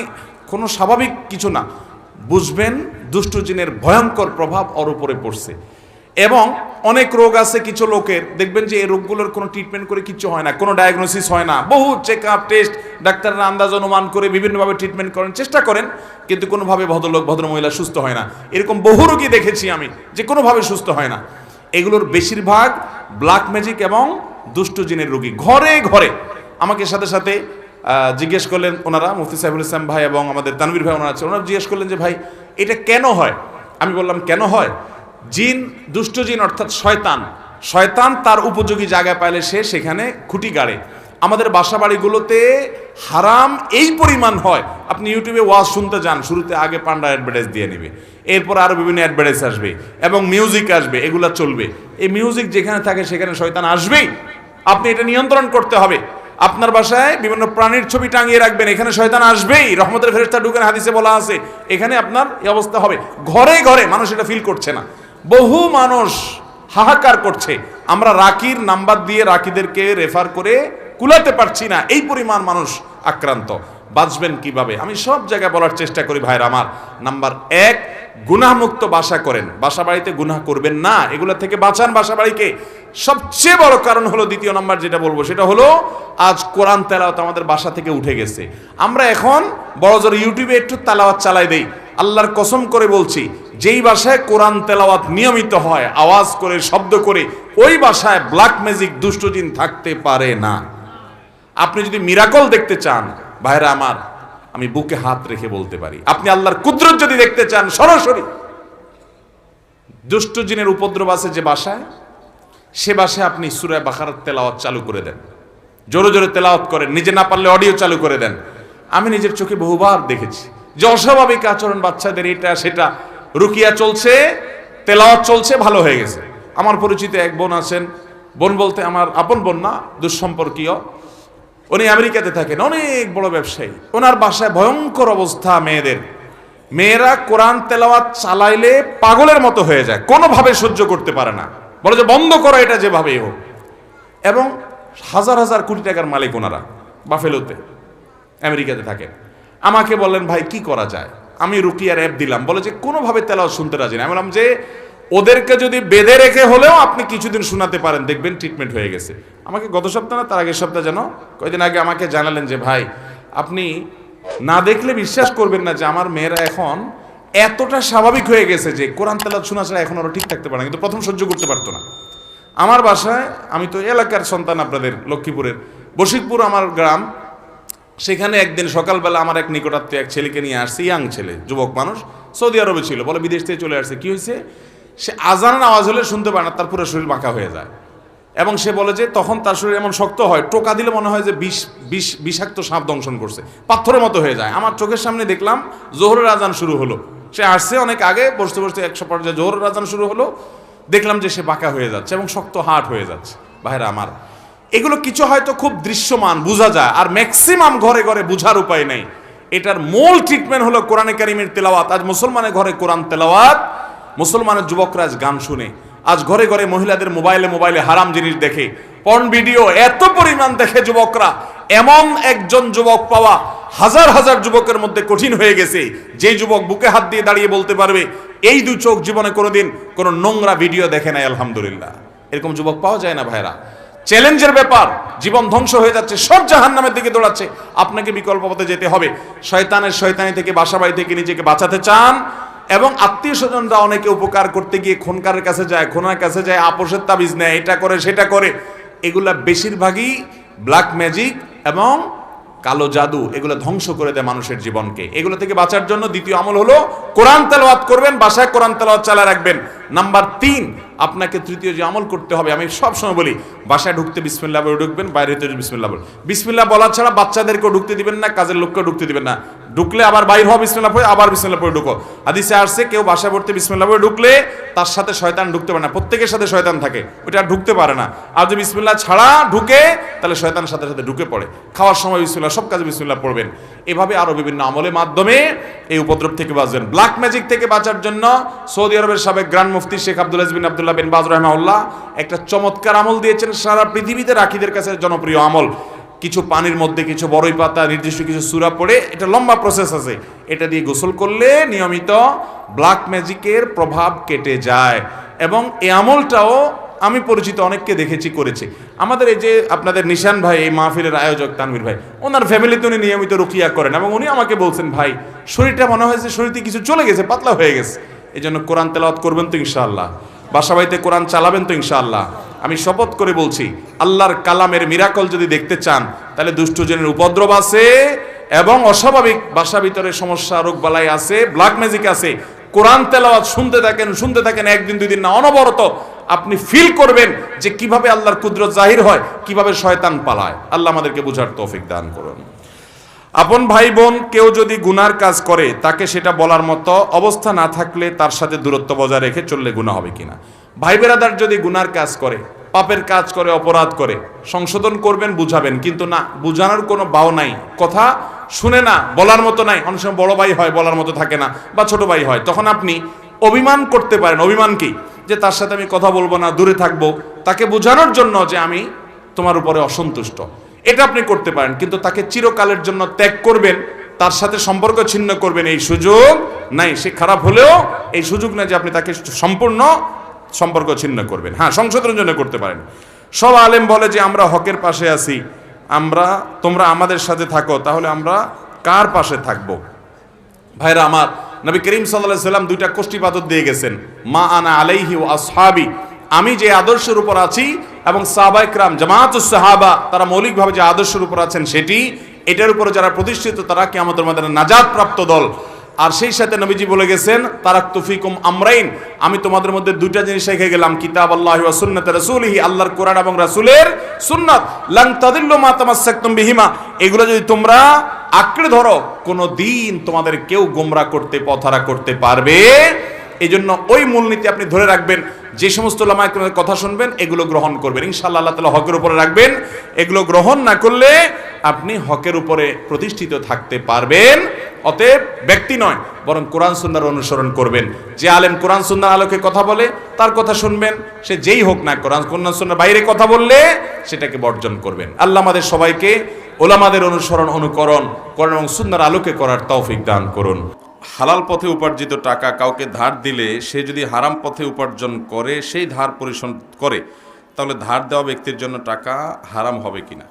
কোনো স্বাভাবিক কিছু না। বুঝবেন দুষ্টজিনের ভয়ঙ্কর প্রভাব ওর উপরে পড়ছে। এবং অনেক রোগ আছে কিছু লোকের, দেখবেন যে এই রোগগুলোর কোনো ট্রিটমেন্ট করে কিছু হয় না, কোনো ডায়াগনোসিস হয় না, বহু চেক আপ টেস্ট, ডাক্তাররা আন্দাজ অনুমান করে বিভিন্নভাবে ট্রিটমেন্ট করেন, চেষ্টা করেন, কিন্তু কোনোভাবে ভদ্রলোক ভদ্রমহিলা সুস্থ হয় না। এরকম বহু রোগী দেখেছি আমি যে কোনোভাবে সুস্থ হয় না। এগুলোর বেশিরভাগ ব্ল্যাক ম্যাজিক এবং দুষ্টজিনের রোগী। ঘরে ঘরে আমাকে সাথে সাথে জিজ্ঞেস করলেন ওনারা, মুফতি সাইফুল ইসলাম ভাই এবং আমাদের তানভীর ভাই ওনারা আছে, ওনারা জিজ্ঞেস করলেন যে ভাই এটা কেন হয়। আমি বললাম কেন হয়, জিন, দুষ্টজিন অর্থাৎ শয়তান, শয়তান তার উপযোগী জায়গায় পাইলে সে সেখানে খুঁটি গাড়ে। আমাদের বাসা বাড়িগুলোতে হারাম এই পরিমাণ হয়, আপনি ইউটিউবে ওয়াজ শুনতে যান, শুরুতে আগে পান্ডা অ্যাডভার্টাইজ দিয়ে নেবে, এরপর আরও বিভিন্ন অ্যাডভার্টাইজ আসবে এবং মিউজিক আসবে, এগুলা চলবে। এই মিউজিক যেখানে থাকে সেখানে শয়তান আসবেই, আপনি এটা নিয়ন্ত্রণ করতে হবে। আপনার বাসায় বিভিন্ন প্রাণীর ছবি টাঙিয়ে রাখবেন, এখানে শয়তান আসবেই, রহমতের ফেরেশতা ঢুকেন, হাদিসে বলা আছে, এখানে আপনার এই অবস্থা হবে। ঘরে ঘরে মানুষ এটা ফিল করছে না, বহু মানুষ হাহাকার করছে। আমরা রাকির নাম্বার দিয়ে রাকিদেরকে রেফার করে কুলাতে পারছি না, এই পরিমাণ মানুষ আক্রান্ত। বাঁচবেন কিভাবে আমি সব জায়গায় বলার চেষ্টা করি ভাইরা আমার। নাম্বার 1, গুনাহমুক্ত বাসা করেন, বাসা বাড়িতে গুনাহ করবেন না, এগুলো থেকে বাঁচান বাসা বাড়িকে। সবচেয়ে বড় কারণ হলো, দ্বিতীয় নাম্বার যেটা বলবো সেটা হলো, আজ কোরআন তেলাওয়াত আমাদের বাসা থেকে উঠে গেছে। আমরা এখন বড় জোর ইউটিউবে একটু তেলাওয়াত চালাই দেই। আল্লাহর কসম করে বলছি, যেই বাসায় কোরআন তেলাওয়াত নিয়মিত হয়, আওয়াজ করে, শব্দ করে, ওই বাসায় ব্ল্যাক ম্যাজিক দুষ্টজিন থাকতে পারে না। আপনি যদি মিরাকল দেখতে চান ভাইরা আমার, আমি বুকে হাত রেখে বলতে পারি, আপনি আল্লাহর কুদরত যদি দেখতে চান সরাসরি, দুষ্টজিনের উপদ্রব আছে যে বাসায়, সে বাসায় আপনি সূরা বাকারার তেলাওয়াত চালু করে দেন, জোরে জোরে তেলাওয়াত করেন, নিজে না পারলে অডিও চালু করে দেন। আমি নিজের চোখে বহুবার দেখেছি যে অস্বাভাবিক আচরণ বাচ্চাদের, এটা সেটা, রুকিয়া চলছে, তেলাওয়াত চলছে, ভালো হয়ে গেছে। আমার পরিচিত এক বোন আছেন, বোন বলতে আমার আপন বোন না, দুঃসম্পর্কীয়, উনি আমেরিকাতে থাকেন, অনেক বড় ব্যবসায়ী। ওনার বাসায় ভয়ঙ্কর অবস্থা মেয়েদের, মেয়েরা কোরআন তেলাওয়াত চালাইলে পাগলের মতো হয়ে যায়, কোনোভাবে সহ্য করতে পারে না, বলে যে বন্ধ করো এটা যেভাবেই হোক। এবং হাজার হাজার কোটি টাকার মালিক ওনারা, বাফেলোতে আমেরিকাতে থাকেন। আমাকে বললেন ভাই কি করা যায়, আমি রুকিয়ার অ্যাপ দিলাম, বলে যে কোনোভাবে তেলাওয়াত শুনতে রাজি না। আমি বললাম যে ওদেরকে যদি বেঁধে রেখে হলেও আপনি কিছুদিন শোনাতে পারেন, দেখবেন ট্রিটমেন্ট হয়ে গেছে। আমাকে গত সপ্তাহ না তার আগের সপ্তাহ যেন কয়েকদিন আগে আমাকে জানালেন যে ভাই আপনি না দেখলে বিশ্বাস করবেন না যে আমার মেয়েরা এখন এতটা স্বাভাবিক হয়ে গেছে যে কোরআন তেলাওয়াত শোনা ছাড়া এখন আরও ঠিক থাকতে পারে না, কিন্তু প্রথম সহ্য করতে পারতো না। আমার বাসায়, আমি তো এলাকার সন্তান আপনাদের লক্ষ্মীপুরের, বশিকপুর আমার গ্রাম, সেখানে একদিন সকালবেলা আমার এক নিকটাত্মীয় এক ছেলেকে নিয়ে আসছে, ইয়াং ছেলে, যুবক মানুষ, সৌদি আরবে ছিল, বলে বিদেশ থেকে চলে আসছে। কি হয়েছে, সে আজানের আওয়াজ হলে শুনতে পারে না, তার পুরো শরীর বাঁকা হয়ে যায়। এবং সে বলে যে তখন তার শরীর এমন শক্ত হয়, টোকা দিলে মনে হয় যে বিষাক্ত সাপ দংশন করছে, পাথরের মতো হয়ে যায়। আমার চোখের সামনে দেখলাম জোহরের আজান শুরু হলো, সে আসছে অনেক আগে, বসতে বসতে 100 পর্যায়ে জোহরের আজান শুরু হলো, দেখলাম যে সে বাঁকা হয়ে যাচ্ছে এবং শক্ত হাট হয়ে যাচ্ছে। ভাইরা আমার, এগুলো কিছু হয়তো খুব দৃশ্যমান বোঝা যায়, আর ম্যাক্সিমাম ঘরে ঘরে বোঝার উপায় নেই। এটার মূল ট্রিটমেন্ট হলো কোরআনে কারিমের তেলাওয়াত। আজ মুসলমানের ঘরে কোরআন তেলাওয়াত, মুসলমানের যুবকরা আজ গান শুনে, আজ ঘরে ঘরে মহিলাদের মোবাইলে মোবাইলে হারাম জিনিস দেখে, পর্ন ভিডিও এত পরিমাণ দেখে যুবকরা। এমন একজন যুবক পাওয়া হাজার হাজার যুবকের মধ্যে কঠিন হয়ে গেছে, যেই যুবক বুকে হাত দিয়ে দাঁড়িয়ে বলতে পারবে এই দু চোখ জীবনে কোনোদিন কোনো নোংরা ভিডিও দেখে নাই, আলহামদুলিল্লাহ। এরকম যুবক পাওয়া যায় না ভাইরা। চ্যালেঞ্জের ব্যাপার, জীবন ধ্বংস হয়ে যাচ্ছে, সব জাহান্নামের দিকে দৌড়াচ্ছে, আপনাকে বিকল্প পথে যেতে হবে। শয়তানের শয়তানি থেকে, বাসা বাড়ি থেকে নিজেকে বাঁচাতে চান, এবং আত্মীয় স্বজনরা অনেকে উপকার করতে গিয়ে খুনকারের কাছে যায়, খুনার কাছে যায়, আপোষের তাবিজ নেয়, এটা করে সেটা করে, এগুলা বেশিরভাগই ব্ল্যাক ম্যাজিক এবং কালো জাদু, এগুলো ধ্বংস করে দেয় মানুষের জীবনকে। এগুলো থেকে বাঁচার জন্য দ্বিতীয় আমল হলো কোরআন তেলাওয়াত করবেন, বাসায় কোরআন তেলাওয়াত চালা রাখবেন। নাম্বার 3, আপনাকে তৃতীয় যে আমল করতে হবে, আমি সব সময় বলি, বাসায় ঢুকতে বিসমিল্লাহ বলে ঢুকবেন, বাইরে হতে বিসমিল্লাহ বলে। বিসমিল্লাহ বলা ছাড়া বাচ্চাদেরকেও ঢুকতে দিবেন না, কাজের লোককেও ঢুকতে দিবেন না। ঢুকলে আবার বাইর হওয়া বিসমিল্লাহ পড়ে, আবার বিসমিল্লাহ পড়ে ঢুকো। হাদিসে আসছে কেউ বাসায় পড়তে বিসমিল্লাহ পড়ে ঢুকলে তার সাথে শয়তান ঢুকতে পারে না, প্রত্যেকের সাথে শয়তান থাকে, ওটা আর ঢুকতে পারে না। আর যদি বিসমিল্লাহ ছাড়া ঢুকে তাহলে শয়তানের সাথে সাথে ঢুকে পড়ে। খাওয়ার সময় বিসমিল্লাহ, সব কাজে বিসমিল্লাহ পড়বেন। এভাবে আরো বিভিন্ন আমলের মাধ্যমে এই উপদ্রব থেকে বাঁচবেন। ব্ল্যাক ম্যাজিক থেকে বাঁচার জন্য সৌদি আরবের সাবেক গ্র্যান্ড মুফতি শেখ আব্দুল আজিজ বিন আব্দুল্লাহ বিন বাজ রাহিমাহুল্লাহ একটা চমৎকার আমল দিয়েছেন, সারা পৃথিবীতে রাখীদের কাছে জনপ্রিয় আমল। কিছু পানির মধ্যে কিছু বড়ই পাতা, নির্দিষ্ট কিছু সূরা পড়ে, এটা লম্বা প্রসেস আছে, এটা দিয়ে গোসল করলে নিয়মিত ব্ল্যাক ম্যাজিকের প্রভাব কেটে যায়। এবং এই আমলটাও আমি পরিচিত অনেককে দেখেছি করেছে। আমাদের এই যে আপনাদের নিশান ভাই, এই মাহফিলের আয়োজক তানভীর ভাই, ওনার ফ্যামিলিতে উনি নিয়মিত রুকিয়া করেন এবং উনি আমাকে বলছেন, ভাই শরীরটা মনে হয়েছে শরীরতে কিছু চলে গেছে, পাতলা হয়ে গেছে। এই জন্য কোরআন তেলাওয়াত করবেন তো ইনশাআল্লাহ, বাসা বাড়িতে কোরআন চালাবেন তো ইনশাআল্লাহ। আমি শপথ করে বলছি, আল্লাহর কালামের মিরাকল যদি দেখতে চান তাহলে দুষ্টজনের উপদ্রব আছে এবং অস্বাভাবিক বাসা ভিতরে সমস্যা, রোগ বালাই আছে, ব্ল্যাক ম্যাজিক আছে। কোরআন তেলাওয়াত শুনতে থাকেন, একদিন দুই দিন না, অনবরত আপনি ফিল করবেন যে কিভাবে আল্লাহর কুদরত জাহির হয়, কিভাবে শয়তান পালায়। আল্লাহ আমাদেরকে বুঝার তৌফিক দান করুন। আপন ভাই বোন কেউ যদি গুনার কাজ করে, তাকে সেটা বলার মতো অবস্থা না থাকলে তার সাথে দূরত্ব বজায় রেখে চললে গুনাহ হবে কিনা। ভাই বেরাদার যদি গুনার কাজ করে, পাপের কাজ করে, অপরাধ করে, সংশোধন করবেন, বুঝাবেন, কিন্তু না বুঝানোর কোনো বাও নাই, কথা শুনে না, বলার মতো নাই। অনেক সময় বড় ভাই হয়, বলার মতো থাকে না, বা ছোট ভাই হয়, তখন আপনি অভিমান করতে পারেন। অভিমান কি? যে তার সাথে আমি কথা বলবো না, দূরে থাকবো, তাকে বোঝানোর জন্য যে আমি তোমার উপরে অসন্তুষ্ট, এটা আপনি করতে পারেন। কিন্তু তাকে চিরকালের জন্য ত্যাগ করবেন, তার সাথে সম্পর্ক ছিন্ন করবেন, এই সুযোগ নাই। সে খারাপ হলেও এই সুযোগ নাই যে আপনি তাকে সম্পূর্ণ সম্পর্ক ছিন্ন করবেন। হ্যাঁ, সংশোধনের জন্য করতে পারেন। সব আলেম বলে যে আমরা হকের পাশে আছি, তোমরা আমাদের সাথে থাকো, তাহলে আমরা কার পাশে থাকবো? ভাইরা আমার, নবী করিম সাল্লাল্লাহু আলাইহি সাল্লাম দুইটা কোষ্ঠী পাথর দিয়ে গেছেন, মা আনা আলাইহি ওয়া আসহাবি, আমি যে আদর্শের উপর আছি এবং সাহাবায়ে কেরাম জামাতুস সাহাবা তারা মৌলিকভাবে যে আদর্শের উপর আছেন সেটি, এটার উপরে যারা প্রতিষ্ঠিত তারা কিয়ামতের ময়দানে নাজাত প্রাপ্ত দল। আর সেই সাথে নবীজি বলে গেছেন, তারাকতু ফিকুম আমরাইন, আমি তোমাদের মধ্যে দুইটা জিনিস রেখে গেলাম, কিতাবাল্লাহি ওয়া সুন্নাত রাসূলিহি, আল্লাহর কোরআন এবং রাসূলের সুন্নাত, লান তাদিল্লু মা তামাসসাকতুম বিহিমা, এগুলো যদি তোমরা আঁকড়ে ধরো কোনো দিন তোমাদের কেউ গোমরাহ করতে, পথহারা করতে পারবে। এই জন্য ওই মূলনীতি আপনি ধরে রাখবেন। যে সমস্ত উলামায়ে কেরামের কথা শুনবেন এগুলো গ্রহণ করবেন, ইনশাআল্লাহ আল্লাহ তাআলা হকের উপরে রাখবেন। এগুলো গ্রহণ না করলে আপনি হকের উপরে প্রতিষ্ঠিত থাকতে পারবেন। অতএব ব্যক্তি নয়, বরং কোরআন সুন্নাহর অনুসরণ করবেন। যে আলেম কোরআন সুন্নাহর আলোকে কথা বলে তার কথা শুনবেন, সে যেই হোক না, কোরআন সুন্নাহর বাইরে কথা বললে সেটাকে বর্জন করবেন। আল্লাহ আমাদের সবাইকে উলামাদের অনুসরণ, অনুকরণ, কোরআন এবং সুন্নাহর আলোকে করার তৌফিক দান করুন। হালাল পথে উপার্জিত টাকা কাউকে ধার দিলে সে যদি হারাম পথে উপার্জন করে, সেই ধার পরিশোধ করে, তাহলে ধার দেওয়া ব্যক্তির জন্য টাকা হারাম হবে কিনা?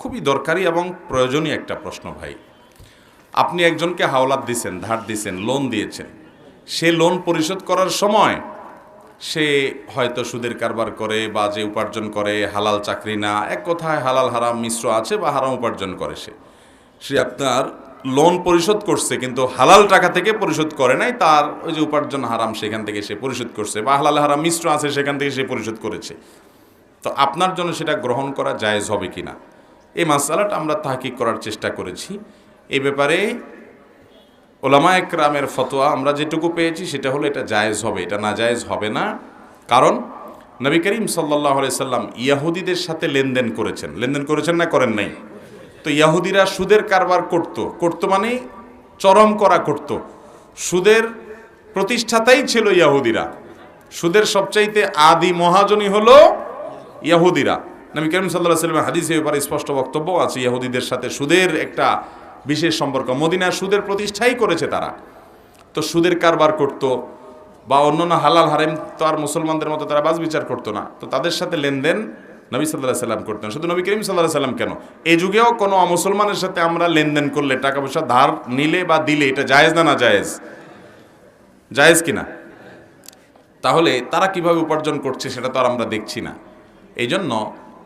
খুবই দরকারি এবং প্রয়োজনীয় একটা প্রশ্ন ভাই। আপনি একজনকে হাওলাত দিয়েছেন, ধার দিয়েছেন, লোন দিয়েছেন, সে লোন পরিশোধ করার সময় সে হয়তো সুদের কারবার করে বা যে উপার্জন করে হালাল চাকরি না, এক কথায় হালাল হারাম মিশ্র আছে বা হারাম উপার্জন করে, সে আপনার লোন পরিশোধ করছে কিন্তু হালাল টাকা থেকে পরিশোধ করে নাই, তার ওই যে উপার্জন হারাম সেখান থেকে সে পরিশোধ করছে, বা হালাল হারাম মিশ্র আছে সেখান থেকে সে পরিশোধ করেছে। তো আপনার জন্য সেটা গ্রহণ করা জায়েজ হবে কিনা, এই মাসআলাটা আমরা তাহকিক করার চেষ্টা করেছি। এই ব্যাপারে উলামায়ে কেরামের ফতোয়া আমরা যেটুকু পেয়েছি সেটা হলো এটা জায়েজ হবে, এটা নাজায়েজ হবে না। কারণ নবী করিম সাল্লাল্লাহু আলাইহি সাল্লাম ইয়াহুদীদের সাথে লেনদেন করেছেন না করেন নাই? তো ইয়াহুদিরা সুদের কারবার করতো মানে চরম করা করত। সুদের প্রতিষ্ঠাতাই ছিল ইয়াহুদিরা, সুদের সবচাইতে আদি মহাজনী হলো ইয়াহুদিরা। নবী করিম সাল্লাল্লাহু আলাইহি ওয়াসাল্লাম হাদিসে ব্যাপারে স্পষ্ট বক্তব্য আছে, ইয়াহুদিদের সাথে সুদের একটা বিশেষ সম্পর্ক। মদিনার সুদের প্রতিষ্ঠাই করেছে তারা। তো সুদের কারবার করত বা অন্যান্য হালাল হারাম তো আর মুসলমানদের মতো তারা বাজ বিচার করতো না, তো তাদের সাথে লেনদেন নবী সাল্লাল্লাহু আলাইহি সাল্লাম করতেন। শুধু নবী করিম সাল্লাল্লাহু আলাইহি সাল্লাম কেন, এই যুগেও কোনো অমুসলমানের সাথে আমরা লেনদেন করলে, টাকা পয়সা ধার নিলে বা দিলে, এটা জায়েজ না জায়েজ কিনা? তাহলে তারা কিভাবে উপার্জন করছে সেটা তো আর আমরা দেখছি না। এই জন্য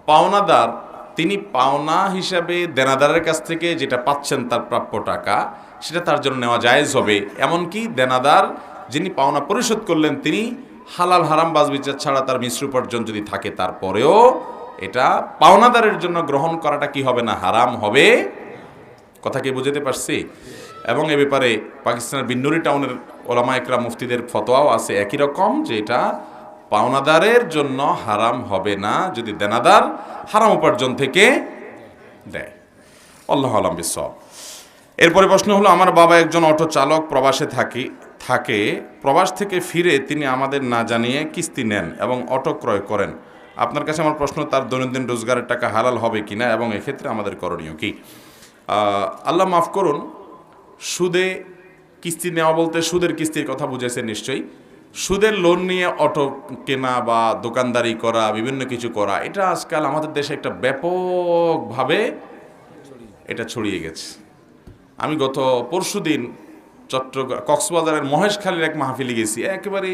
পাওনাদার তিনি পাওনা হিসাবে দেনাদারের কাছ থেকে যেটা পাচ্ছেন তার প্রাপ্য টাকা, সেটা তার জন্য নেওয়া জায়েজ হবে। এমনকি দেনাদার যিনি পাওনা পরিশোধ করলেন তিনি হালাল হারাম বাজ বিচার ছাড়া তার মিশ্র উপার্জন যদি থাকে, তারপরেও এটা পাওনাদারের জন্য গ্রহণ করাটা কি হবে না, হারাম হবে। কথা কি বুঝতে পারছি? এবং এ ব্যাপারে পাকিস্তানের বিন্নুরি টাউনের ওলামা একরাম মুফতিদের ফতোয়াও আছে একই রকম, যে এটা পাওনাদারের জন্য হারাম হবে না যদি দেনাদার হারাম উপার্জন থেকে দেয়। আল্লাহু আ'লাম বিসওয়াব। এরপরে প্রশ্ন হলো, আমার বাবা একজন অটো চালক, প্রবাসে থাকে প্রবাস থেকে ফিরে তিনি আমাদের না জানিয়ে কিস্তি নেন এবং অটো ক্রয় করেন। আপনার কাছে আমার প্রশ্ন, তার দৈনন্দিন রোজগারের টাকা হালাল হবে কিনা এবং এক্ষেত্রে আমাদের করণীয় কি? আল্লাহ মাফ করুন, সুদে কিস্তি নেওয়া বলতে সুদের কিস্তির কথা বুঝেছেন নিশ্চয়ই। সুদের লোন নিয়ে অটো কেনা বা দোকানদারি করা, বিভিন্ন কিছু করা, এটা আজকাল আমাদের দেশে একটা ব্যাপকভাবে এটা ছড়িয়ে গেছে। আমি গত পরশুদিন কক্সবাজারের মহেশখালীর এক মাহফিলে গেছি, একেবারে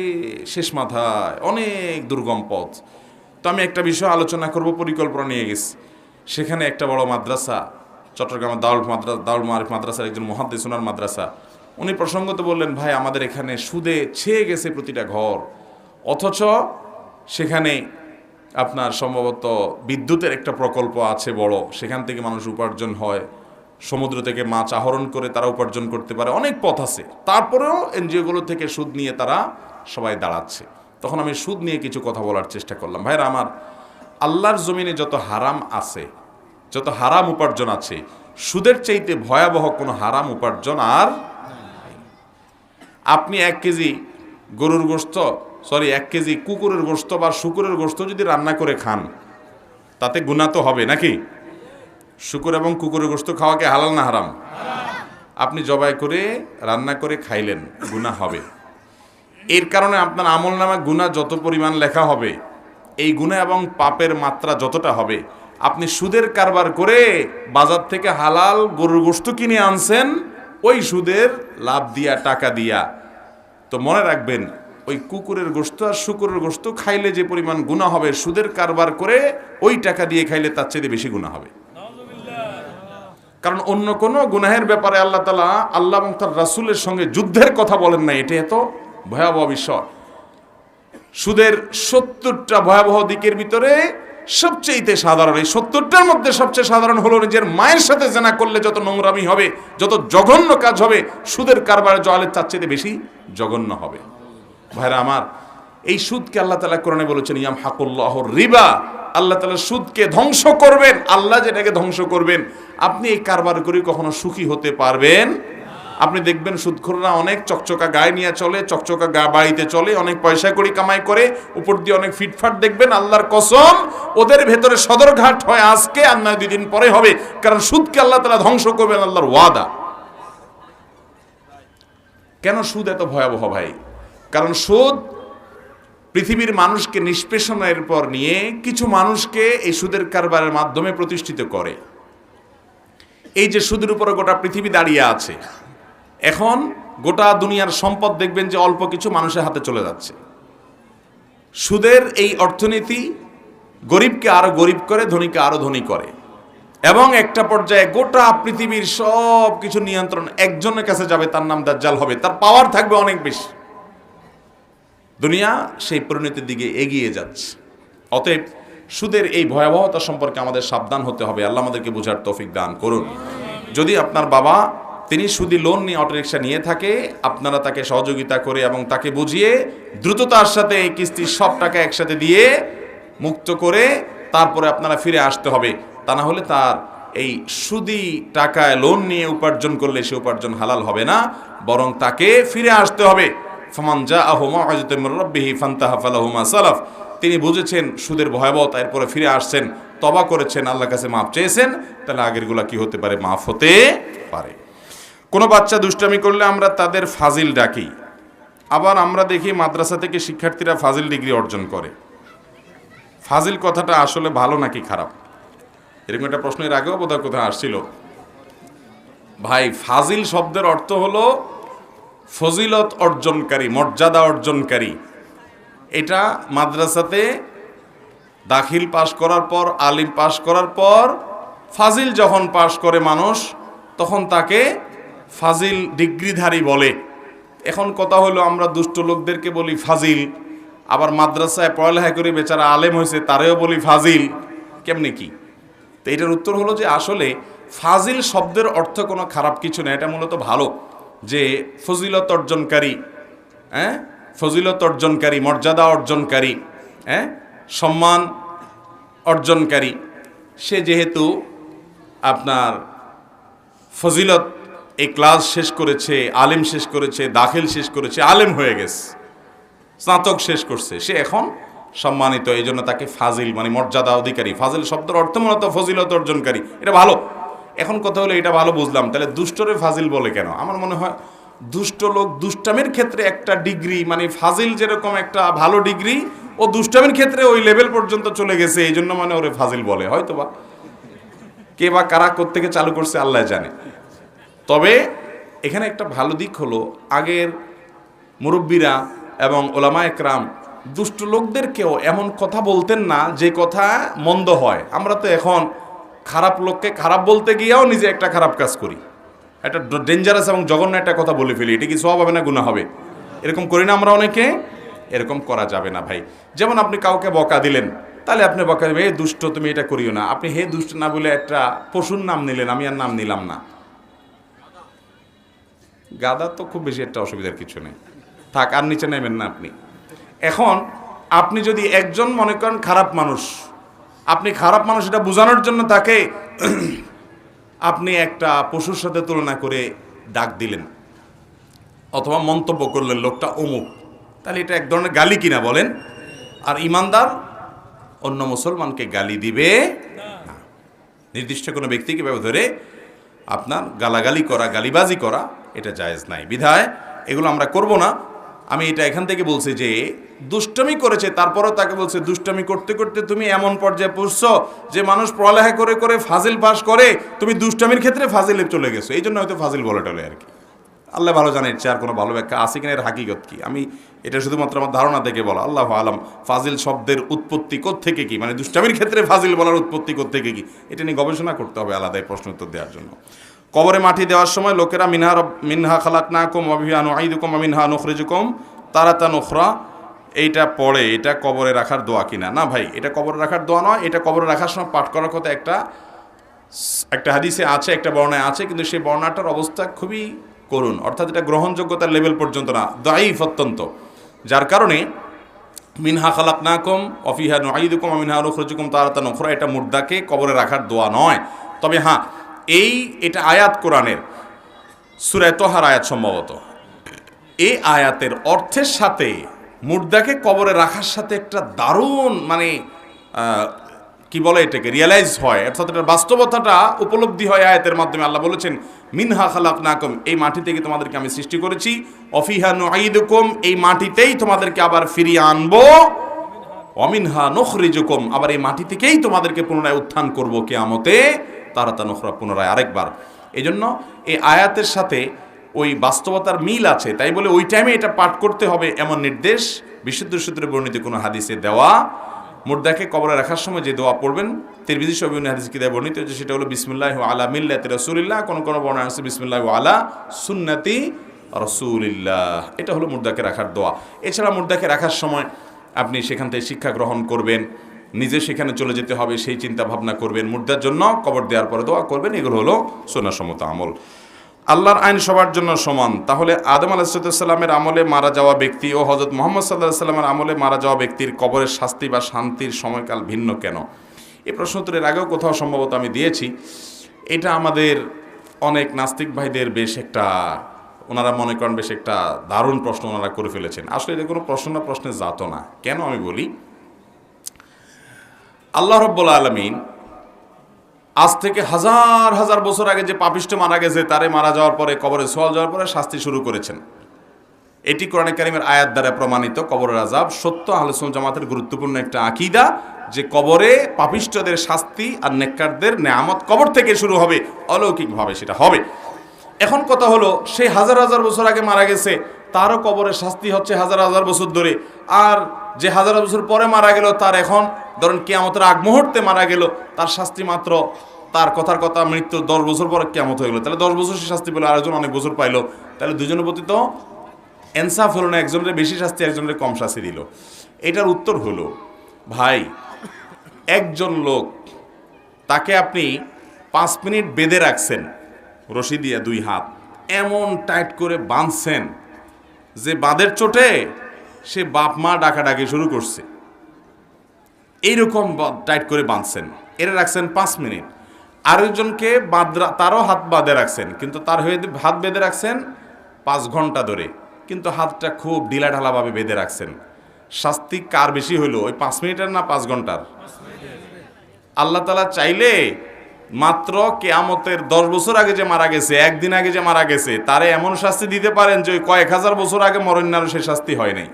শেষ মাথায়, অনেক দুর্গম পথ। তো আমি একটা বিষয় আলোচনা করব, পরিকল্পনা নিয়ে গেছি। সেখানে একটা বড় মাদ্রাসা, চট্টগ্রামের দাউল মারিফ মাদ্রাসার একজন মুহাদ্দিস, ওনার মাদ্রাসা, উনি প্রসঙ্গত বললেন, ভাই আমাদের এখানে সুদে ছেয়ে গেছে প্রতিটা ঘর, অথচ সেখানে আপনার সম্ভবত বিদ্যুতের একটা প্রকল্প আছে বড়, সেখান থেকে মানুষ উপার্জন হয়, সমুদ্র থেকে মাছ আহরণ করে তারা উপার্জন করতে পারে, অনেক পথ আছে, তারপরেও এনজিওগুলো থেকে সুদ নিয়ে তারা সবাই দাঁড়াচ্ছে। তখন আমি সুদ নিয়ে কিছু কথা বলার চেষ্টা করলাম। ভাইরা আমার, আল্লাহর জমিনে যত হারাম আছে, যত হারাম উপার্জন আছে, সুদের চাইতে ভয়াবহ কোনো হারাম উপার্জন আর আপনি 1 কেজি গরুর গোশত, 1 কেজি কুকুরের গোশত বা শুকুরের গোশত যদি রান্না করে খান, তাতে গুনাহ তো হবে নাকি? শুকুর এবং কুকুরের গোশত খাওয়া কি হালাল না হারাম? আপনি জবাই করে রান্না করে খাইলেন, গুনাহ হবে। এর কারণে আপনার আমলনামায় গুনাহ যত পরিমাণ লেখা হবে, এই গুনাহ এবং পাপের মাত্রা যতটা হবে, আপনি সুদের কারবার করে বাজার থেকে হালাল গরুর গোশত কিনে আনছেন ওই সুদের লাভ দিয়া, টাকা দিয়া। তো মনে রাখবেন, ওই কুকুরের গোশত আর শুকুরের গোশত খাইলে যে পরিমাণ গুনাহ হবে, সুদের কারবার করে ওই টাকা দিয়ে খাইলে তার চেয়ে বেশি গুনাহ হবে। কারণ অন্য কোনো গুনাহের ব্যাপারে আল্লাহ তাআলা এবং তার রাসূলের সঙ্গে যুদ্ধের কথা বলেন না। এটা এত ভয়াবহ বিষয়। সুদের 70টা ভয়াবহ দিকের ভিতরে সবচেয়ে সাধারণ, এই 70টার মধ্যে সবচেয়ে সাধারণ হলো নিজের মায়ের সাথে জেনা করলে যত নোংরামি হবে, যত জঘন্য কাজ হবে, সুদের কারবারে জওয়ালের তার চেয়ে বেশি জঘন্য হবে। ভাইরা আমার, এই সুদকে আল্লাহ তাআলা কোরআনে বলেছেন, ইয়ামহাকুল্লাহুর রিবা, আল্লাহ তাআলা সুদকে ধ্বংস করবেন। আল্লাহ যেটাকে ধ্বংস করবেন, আপনি এই কারবার করে কখনো সুখী হতে পারবেন? আপনি দেখবেন সুদখোররা অনেক চকচকা গায়ে নিয়ে চলে, চকচকা বাড়িতে চলে, অনেক পয়সা করি কামাই করে, উপর দিয়ে অনেক ফিটফাট দেখবেন, আল্লাহর কসম ওদের ভেতরে সদরঘাট হয় আজকে, আর নয় 2 দিন পরে হবে। কারণ সুদকে আল্লাহ তাআলা ধ্বংস করবেন, আল্লাহর ওয়াদা। কেন সুদ এত ভয়াবহ ভাই? কারণ সুদ পৃথিবীর মানুষকে নিষ্পেষণের পর নিয়ে কিছু মানুষকে এই সুদের কারবারের মাধ্যমে প্রতিষ্ঠিত করে। এই যে সুদের উপরে গোটা পৃথিবী দাঁড়িয়ে আছে, এখন গোটা দুনিয়ার সম্পদ দেখবেন যে অল্প কিছু মানুষের হাতে চলে যাচ্ছে। সুদের এই অর্থনীতি গরিবকে আরো গরিব করে, ধনীকে আরো ধনী করে, এবং একটা পর্যায়ে গোটা পৃথিবীর সব কিছু নিয়ন্ত্রণ একজনের কাছে যাবে, তার নাম দাজ্জাল হবে, তার পাওয়ার থাকবে অনেক বেশি। দুনিয়া সেই পরিণতির দিকে এগিয়ে যাচ্ছে। অতএব সুদের এই ভয়াবহতা সম্পর্কে আমাদের সাবধান হতে হবে। আল্লাহ আমাদেরকে বোঝার তৌফিক দান করুন। যদি আপনার বাবা তিনি সুদি লোন নিয়ে অটোরিকশা নিয়ে থাকে, আপনারা তাকে সহযোগিতা করে এবং তাকে বুঝিয়ে দ্রুততার সাথে এই কিস্তির সব টাকা একসাথে দিয়ে মুক্ত করে তারপরে আপনারা ফিরে আসতে হবে। তা না হলে তার এই সুদি টাকায় লোন নিয়ে উপার্জন করলে সে উপার্জন হালাল হবে না, বরং তাকে ফিরে আসতে হবে। ফামান জাআহু মাউইযাতুম মির রাব্বিহি ফান্তাহা ফালাহু মা সালাফ। তিনি বুঝেছেন সুদের ভয়াবহতা, এরপরে ফিরে আসছেন, তওবা করেছেন, আল্লাহর কাছে মাফ চেয়েছেন, তাহলে আগেরগুলা কি হতে পারে? মাফ হতে পারে। কোনো বাচ্চা দুষ্টামি করলে আমরা তাদের ফাজিল ডাকি, আবার আমরা দেখি মাদ্রাসা থেকে শিক্ষার্থীরা ফাজিল ডিগ্রি অর্জন করে। ফাজিল কথাটা আসলে ভালো নাকি খারাপ? এরকম একটা প্রশ্ন এর আগেও বোধহয় কোথাও আসছিল। ভাই, ফাজিল শব্দের অর্থ হলো ফজিলত অর্জনকারী, মর্যাদা অর্জনকারী। এটা মাদ্রাসাতে দাখিল পাশ করার পর, আলিম পাশ করার পর ফাজিল যখন পাশ করে মানুষ, তখন তাকে ফাজিল ডিগ্রিধারী বলে। এখন কথা হলো, আমরা দুষ্ট লোকদেরকে বলি ফাজিল, আবার মাদ্রাসায় পড়ালেখা করে বেচারা আলেম হয়েছে তারেও বলি ফাজিল। কেমনি কি? তো এটার উত্তর হলো যে আসলে ফাজিল শব্দের অর্থ কোনো খারাপ কিছু না, এটা মূলত ভালো, যে ফজিলত অর্জনকারী, ফজিলত অর্জনকারী, মর্যাদা অর্জনকারী, সম্মান অর্জনকারী। সে যেহেতু আপনার ফজিলত এই ক্লাস শেষ করেছে, আলিম শেষ করেছে, দাখিল শেষ করেছে, আলেম হয়ে গেছে, স্নাতক শেষ করছে, সে এখন সম্মানিত, এই জন্য তাকে ফাজিল মানে মর্যাদা অধিকারী। ফাজিল শব্দের অর্থ মূলত ফজিলত অর্জনকারী, এটা ভালো। এখন কথা হলো, এটা ভালো বুঝলাম, তাহলে দুষ্টরে ফাজিল বলে কেন? আমার মনে হয় দুষ্ট লোক দুষ্টামির ক্ষেত্রে একটা ডিগ্রি, মানে ফাজিল যেরকম একটা ভালো ডিগ্রি, ও দুষ্টামির ক্ষেত্রে ওই লেভেল পর্যন্ত চলে গেছে, এই জন্য মানে ওরে ফাজিল বলে হয়তো বা। কে বা কারা কোত্থেকে চালু করছে আল্লাহ জানে। তবে এখানে একটা ভালো দিক হলো, আগের মুরব্বীরা এবং ওলামা একরাম দুষ্ট লোকদেরকেও এমন কথা বলতেন না যে কথা মন্দ হয়। আমরা তো এখন খারাপ লোককে খারাপ বলতে গিয়েও নিজে একটা খারাপ কাজ করি, একটা ডেঞ্জারাস এবং জঘন্য একটা কথা বলে ফেলি। এটা কি সওয়াব হবে না গুনাহ হবে? এরকম করি না আমরা অনেকে? এরকম করা যাবে না ভাই। যেমন আপনি কাউকে বকা দিলেন, তাহলে আপনি বকা দেবেন, হে দুষ্ট তুমি এটা করিও না। আপনি হে দুষ্ট না বলে একটা পশুর নাম নিলেন, আমি আর নাম নিলাম না। গাদা তো খুব বেশি একটা অসুবিধার কিছু নেই, থাক, আর নিচে নেবেন না আপনি। এখন আপনি যদি একজন মনে করেন খারাপ মানুষ, আপনি খারাপ মানুষ এটা বোঝানোর জন্য তাকে আপনি একটা পশুর সাথে তুলনা করে ডাক দিলেন অথবা মন্তব্য করলেন লোকটা অমুক, তাহলে এটা এক ধরনের গালি কিনা বলেন? আর ইমানদার অন্য মুসলমানকে গালি দিবে না। নির্দিষ্ট কোনো ব্যক্তিকে ভাবে ধরে আপনার গালাগালি করা, গালিবাজি করা, এটা জায়েজ নাই। বিধায় এগুলো আমরা করব না। আমি এটা এখান থেকে বলছি যে দুষ্টমি করেছে, তারপরেও তাকে বলছে দুষ্টমি করতে করতে তুমি এমন পর্যায়ে পৌঁছছো যে মানুষ পড়ালেখা করে করে ফাজিল পাস করে, তুমি দুষ্টমির ক্ষেত্রে ফাজিলে চলে গেছো, এই জন্য হয়তো ফাজিল বলে টলে আর কি। আল্লাহ ভালো জানে, এর চেয়ে আর কোনো ভালো ব্যাখ্যা আছে কিনা, এর হাকিকত কি, আমি এটা শুধুমাত্র আমার ধারণা থেকে বলা। আল্লাহ আলম ফাজিল শব্দের উৎপত্তি কোত্থেকে কি, মানে দুষ্টামির ক্ষেত্রে ফাজিল বলার উৎপত্তি কোত্থেকে কি, এটা নিয়ে গবেষণা করতে হবে আলাদাই প্রশ্ন উত্তর দেওয়ার জন্য। কবরে মাটি দেওয়ার সময় লোকেরা মিনহা খালাকনাকুম ওয়া ফিহা নুঈদুকুম ওয়া মিনহা নুখরিজুকুম তারাতান উখরা, এইটা পড়ে, এটা কবরে রাখার দোয়া কিনা? না ভাই, এটা কবরে রাখার দোয়া নয়। এটা কবরে রাখার সময় পাঠ করার কথা একটা হাদিসে আছে, একটা বর্ণায় আছে, কিন্তু সেই বর্ণাটার অবস্থা খুবই করুণ, অর্থাৎ এটা গ্রহণযোগ্যতার লেভেল পর্যন্ত না, দাঈফ অত্যন্ত। যার কারণে মিনহা খালাকনাকুম ওয়া ফিহা নুঈদুকুম ওয়া মিনহা নুখরিজুকুম তারাতান উখরা, এটা মুর্দাকে কবরে রাখার দোয়া নয়। তবে হ্যাঁ, এটা আয়াত কোরআনের সূরা তাহার আয়াত, সম্ভবত এই আয়াতের অর্থের সাথে মুর্দাকে কবরে রাখার সাথে একটা দারুণ মানে কি বলে এটাকে রিয়েলাইজ হয়, অর্থাৎ এটার বাস্তবতাটা উপলব্ধি হয় আয়াতের মাধ্যমে। আল্লাহ বলেছেন মিনহা খালাকনাকুম, এই মাটি থেকে তোমাদেরকে আমি সৃষ্টি করেছি, ওয়া ফিহা নুঈদুকুম, এই মাটিতেই তোমাদেরকে আবার ফিরিয়ে আনবো, ওয়া মিনহা নুখরিজুকুম, আবার এই মাটি থেকেই তোমাদেরকে পুনরায় উত্থান করব কিয়ামতে তারাতান উখরা, পুনরায় আরেকবার। এই জন্য এই আয়াতের সাথে ওই বাস্তবতার মিল আছে, তাই বলে ওই টাইমে এটা পাঠ করতে হবে এমন নির্দেশ বিশুদ্ধ সূত্রে বর্ণিত কোনো হাদিসে দেওয়া। মুর্দাকে কবরে রাখার সময় যে দোয়া পড়বেন, তিরমিজি শরীফে হাদিস কিতাবে বর্ণিত, যে সেটা হলো বিসমিল্লাহি আলা মিল্লাতি রাসূলিল্লাহ, কোন কোন বর্ণনা আছে বিসমিল্লাহি আলা সুন্নতি রাসূলিল্লাহ। এটা হলো মুর্দাকে রাখার দোয়া। এছাড়া মুর্দাকে রাখার সময় আপনি সেখান থেকে শিক্ষা গ্রহণ করবেন, নিজে সেখানে চলে যেতে হবে সেই চিন্তা ভাবনা করবেন, মুর্দার জন্য কবর দেওয়ার পরে দোয়া করবেন। এগুলো হলো সুন্নাহসম্মত আমল। আল্লাহর আইন সবার জন্য সমান। তাহলে আদম আলাইহিসসালামের আমলে মারা যাওয়া ব্যক্তি ও হযরত মুহাম্মদ সাল্লাল্লাহু আলাইহি সাল্লামের আমলে মারা যাওয়া ব্যক্তির কবরের শাস্তি বা শান্তির সময়কাল ভিন্ন কেন? এই প্রশ্ন উত্তরের আগেও কোথাও সম্ভবত আমি দিয়েছি। এটা আমাদের অনেক নাস্তিক ভাইদের বেশ একটা, ওনারা মনে করেন বেশ একটা দারুণ প্রশ্ন ওনারা করে ফেলেছেন। আসলে এটা কোনো প্রশ্ন না, প্রশ্নের জাতও না। কেন আমি বলি, আল্লাহ রাব্বুল আলামিন আজ থেকে হাজার হাজার বছর আগে যে পাপিষ্ঠ মারা গেছে, তারে মারা যাওয়ার পরে কবরে সোয়াল যাওয়ার পরে শাস্তি শুরু করেছেন। এটি কোরআনে কারিমের আয়াত দ্বারা প্রমাণিত। কবরের আযাব সত্য, আহলে সুন্নাত জামাতের গুরুত্বপূর্ণ একটা আকীদা, যে কবরে পাপিষ্ঠদের শাস্তি আর নেককারদের নেয়ামত কবর থেকে শুরু হবে, অলৌকিকভাবে সেটা হবে। এখন কথা হলো, সেই হাজার হাজার বছর আগে মারা গেছে, তারও কবরের শাস্তি হচ্ছে হাজার হাজার বছর ধরে, আর যে হাজার বছর পরে মারা গেল তার এখন ধরেন কিয়ামতের আগ মুহূর্তে মারা গেল, তার শাস্তি মাত্র তার কথার কথা মৃত্যুর 10 বছর পরে কিয়ামত হয়ে গেল, তাহলে 10 বছর সে শাস্তি পেল, আরেকজন অনেক বছর পাইলো, তাহলে দুজনের প্রতি তো ইনসাফ হলো না, একজনের বেশি শাস্তি একজনের কম শাস্তি দিল। এটার উত্তর হলো, ভাই একজন লোক তাকে আপনি 5 মিনিট বেঁধে রাখছেন রশি দিয়ে 2 হাত, এমন টাইট করে বাঁধছেন যে বাঁধের চোটে সে বাপ মা ডাকাডাকি শুরু করছে, এইরকম টাইট করে বাঁধছেন, এরা রাখছেন 5 মিনিট। আরেকজনকে তারও হাত বাঁধে রাখছেন, কিন্তু তার হয়ে হাত বেঁধে রাখছেন 5 ঘন্টা ধরে, কিন্তু হাতটা খুব ঢিলাঢালাভাবে বেঁধে রাখছেন। শাস্তি কার বেশি হইল, ওই 5 মিনিটের না 5 ঘন্টার? আল্লাহ তাআলা চাইলে মাত্র কিয়ামতের 10 বছর আগে যে মারা গেছে, একদিন আগে যে মারা গেছে, তারে এমন শাস্তি দিতে পারেন যে ওই কয়েক হাজার বছর আগে মরণারও সে শাস্তি হয় নাই।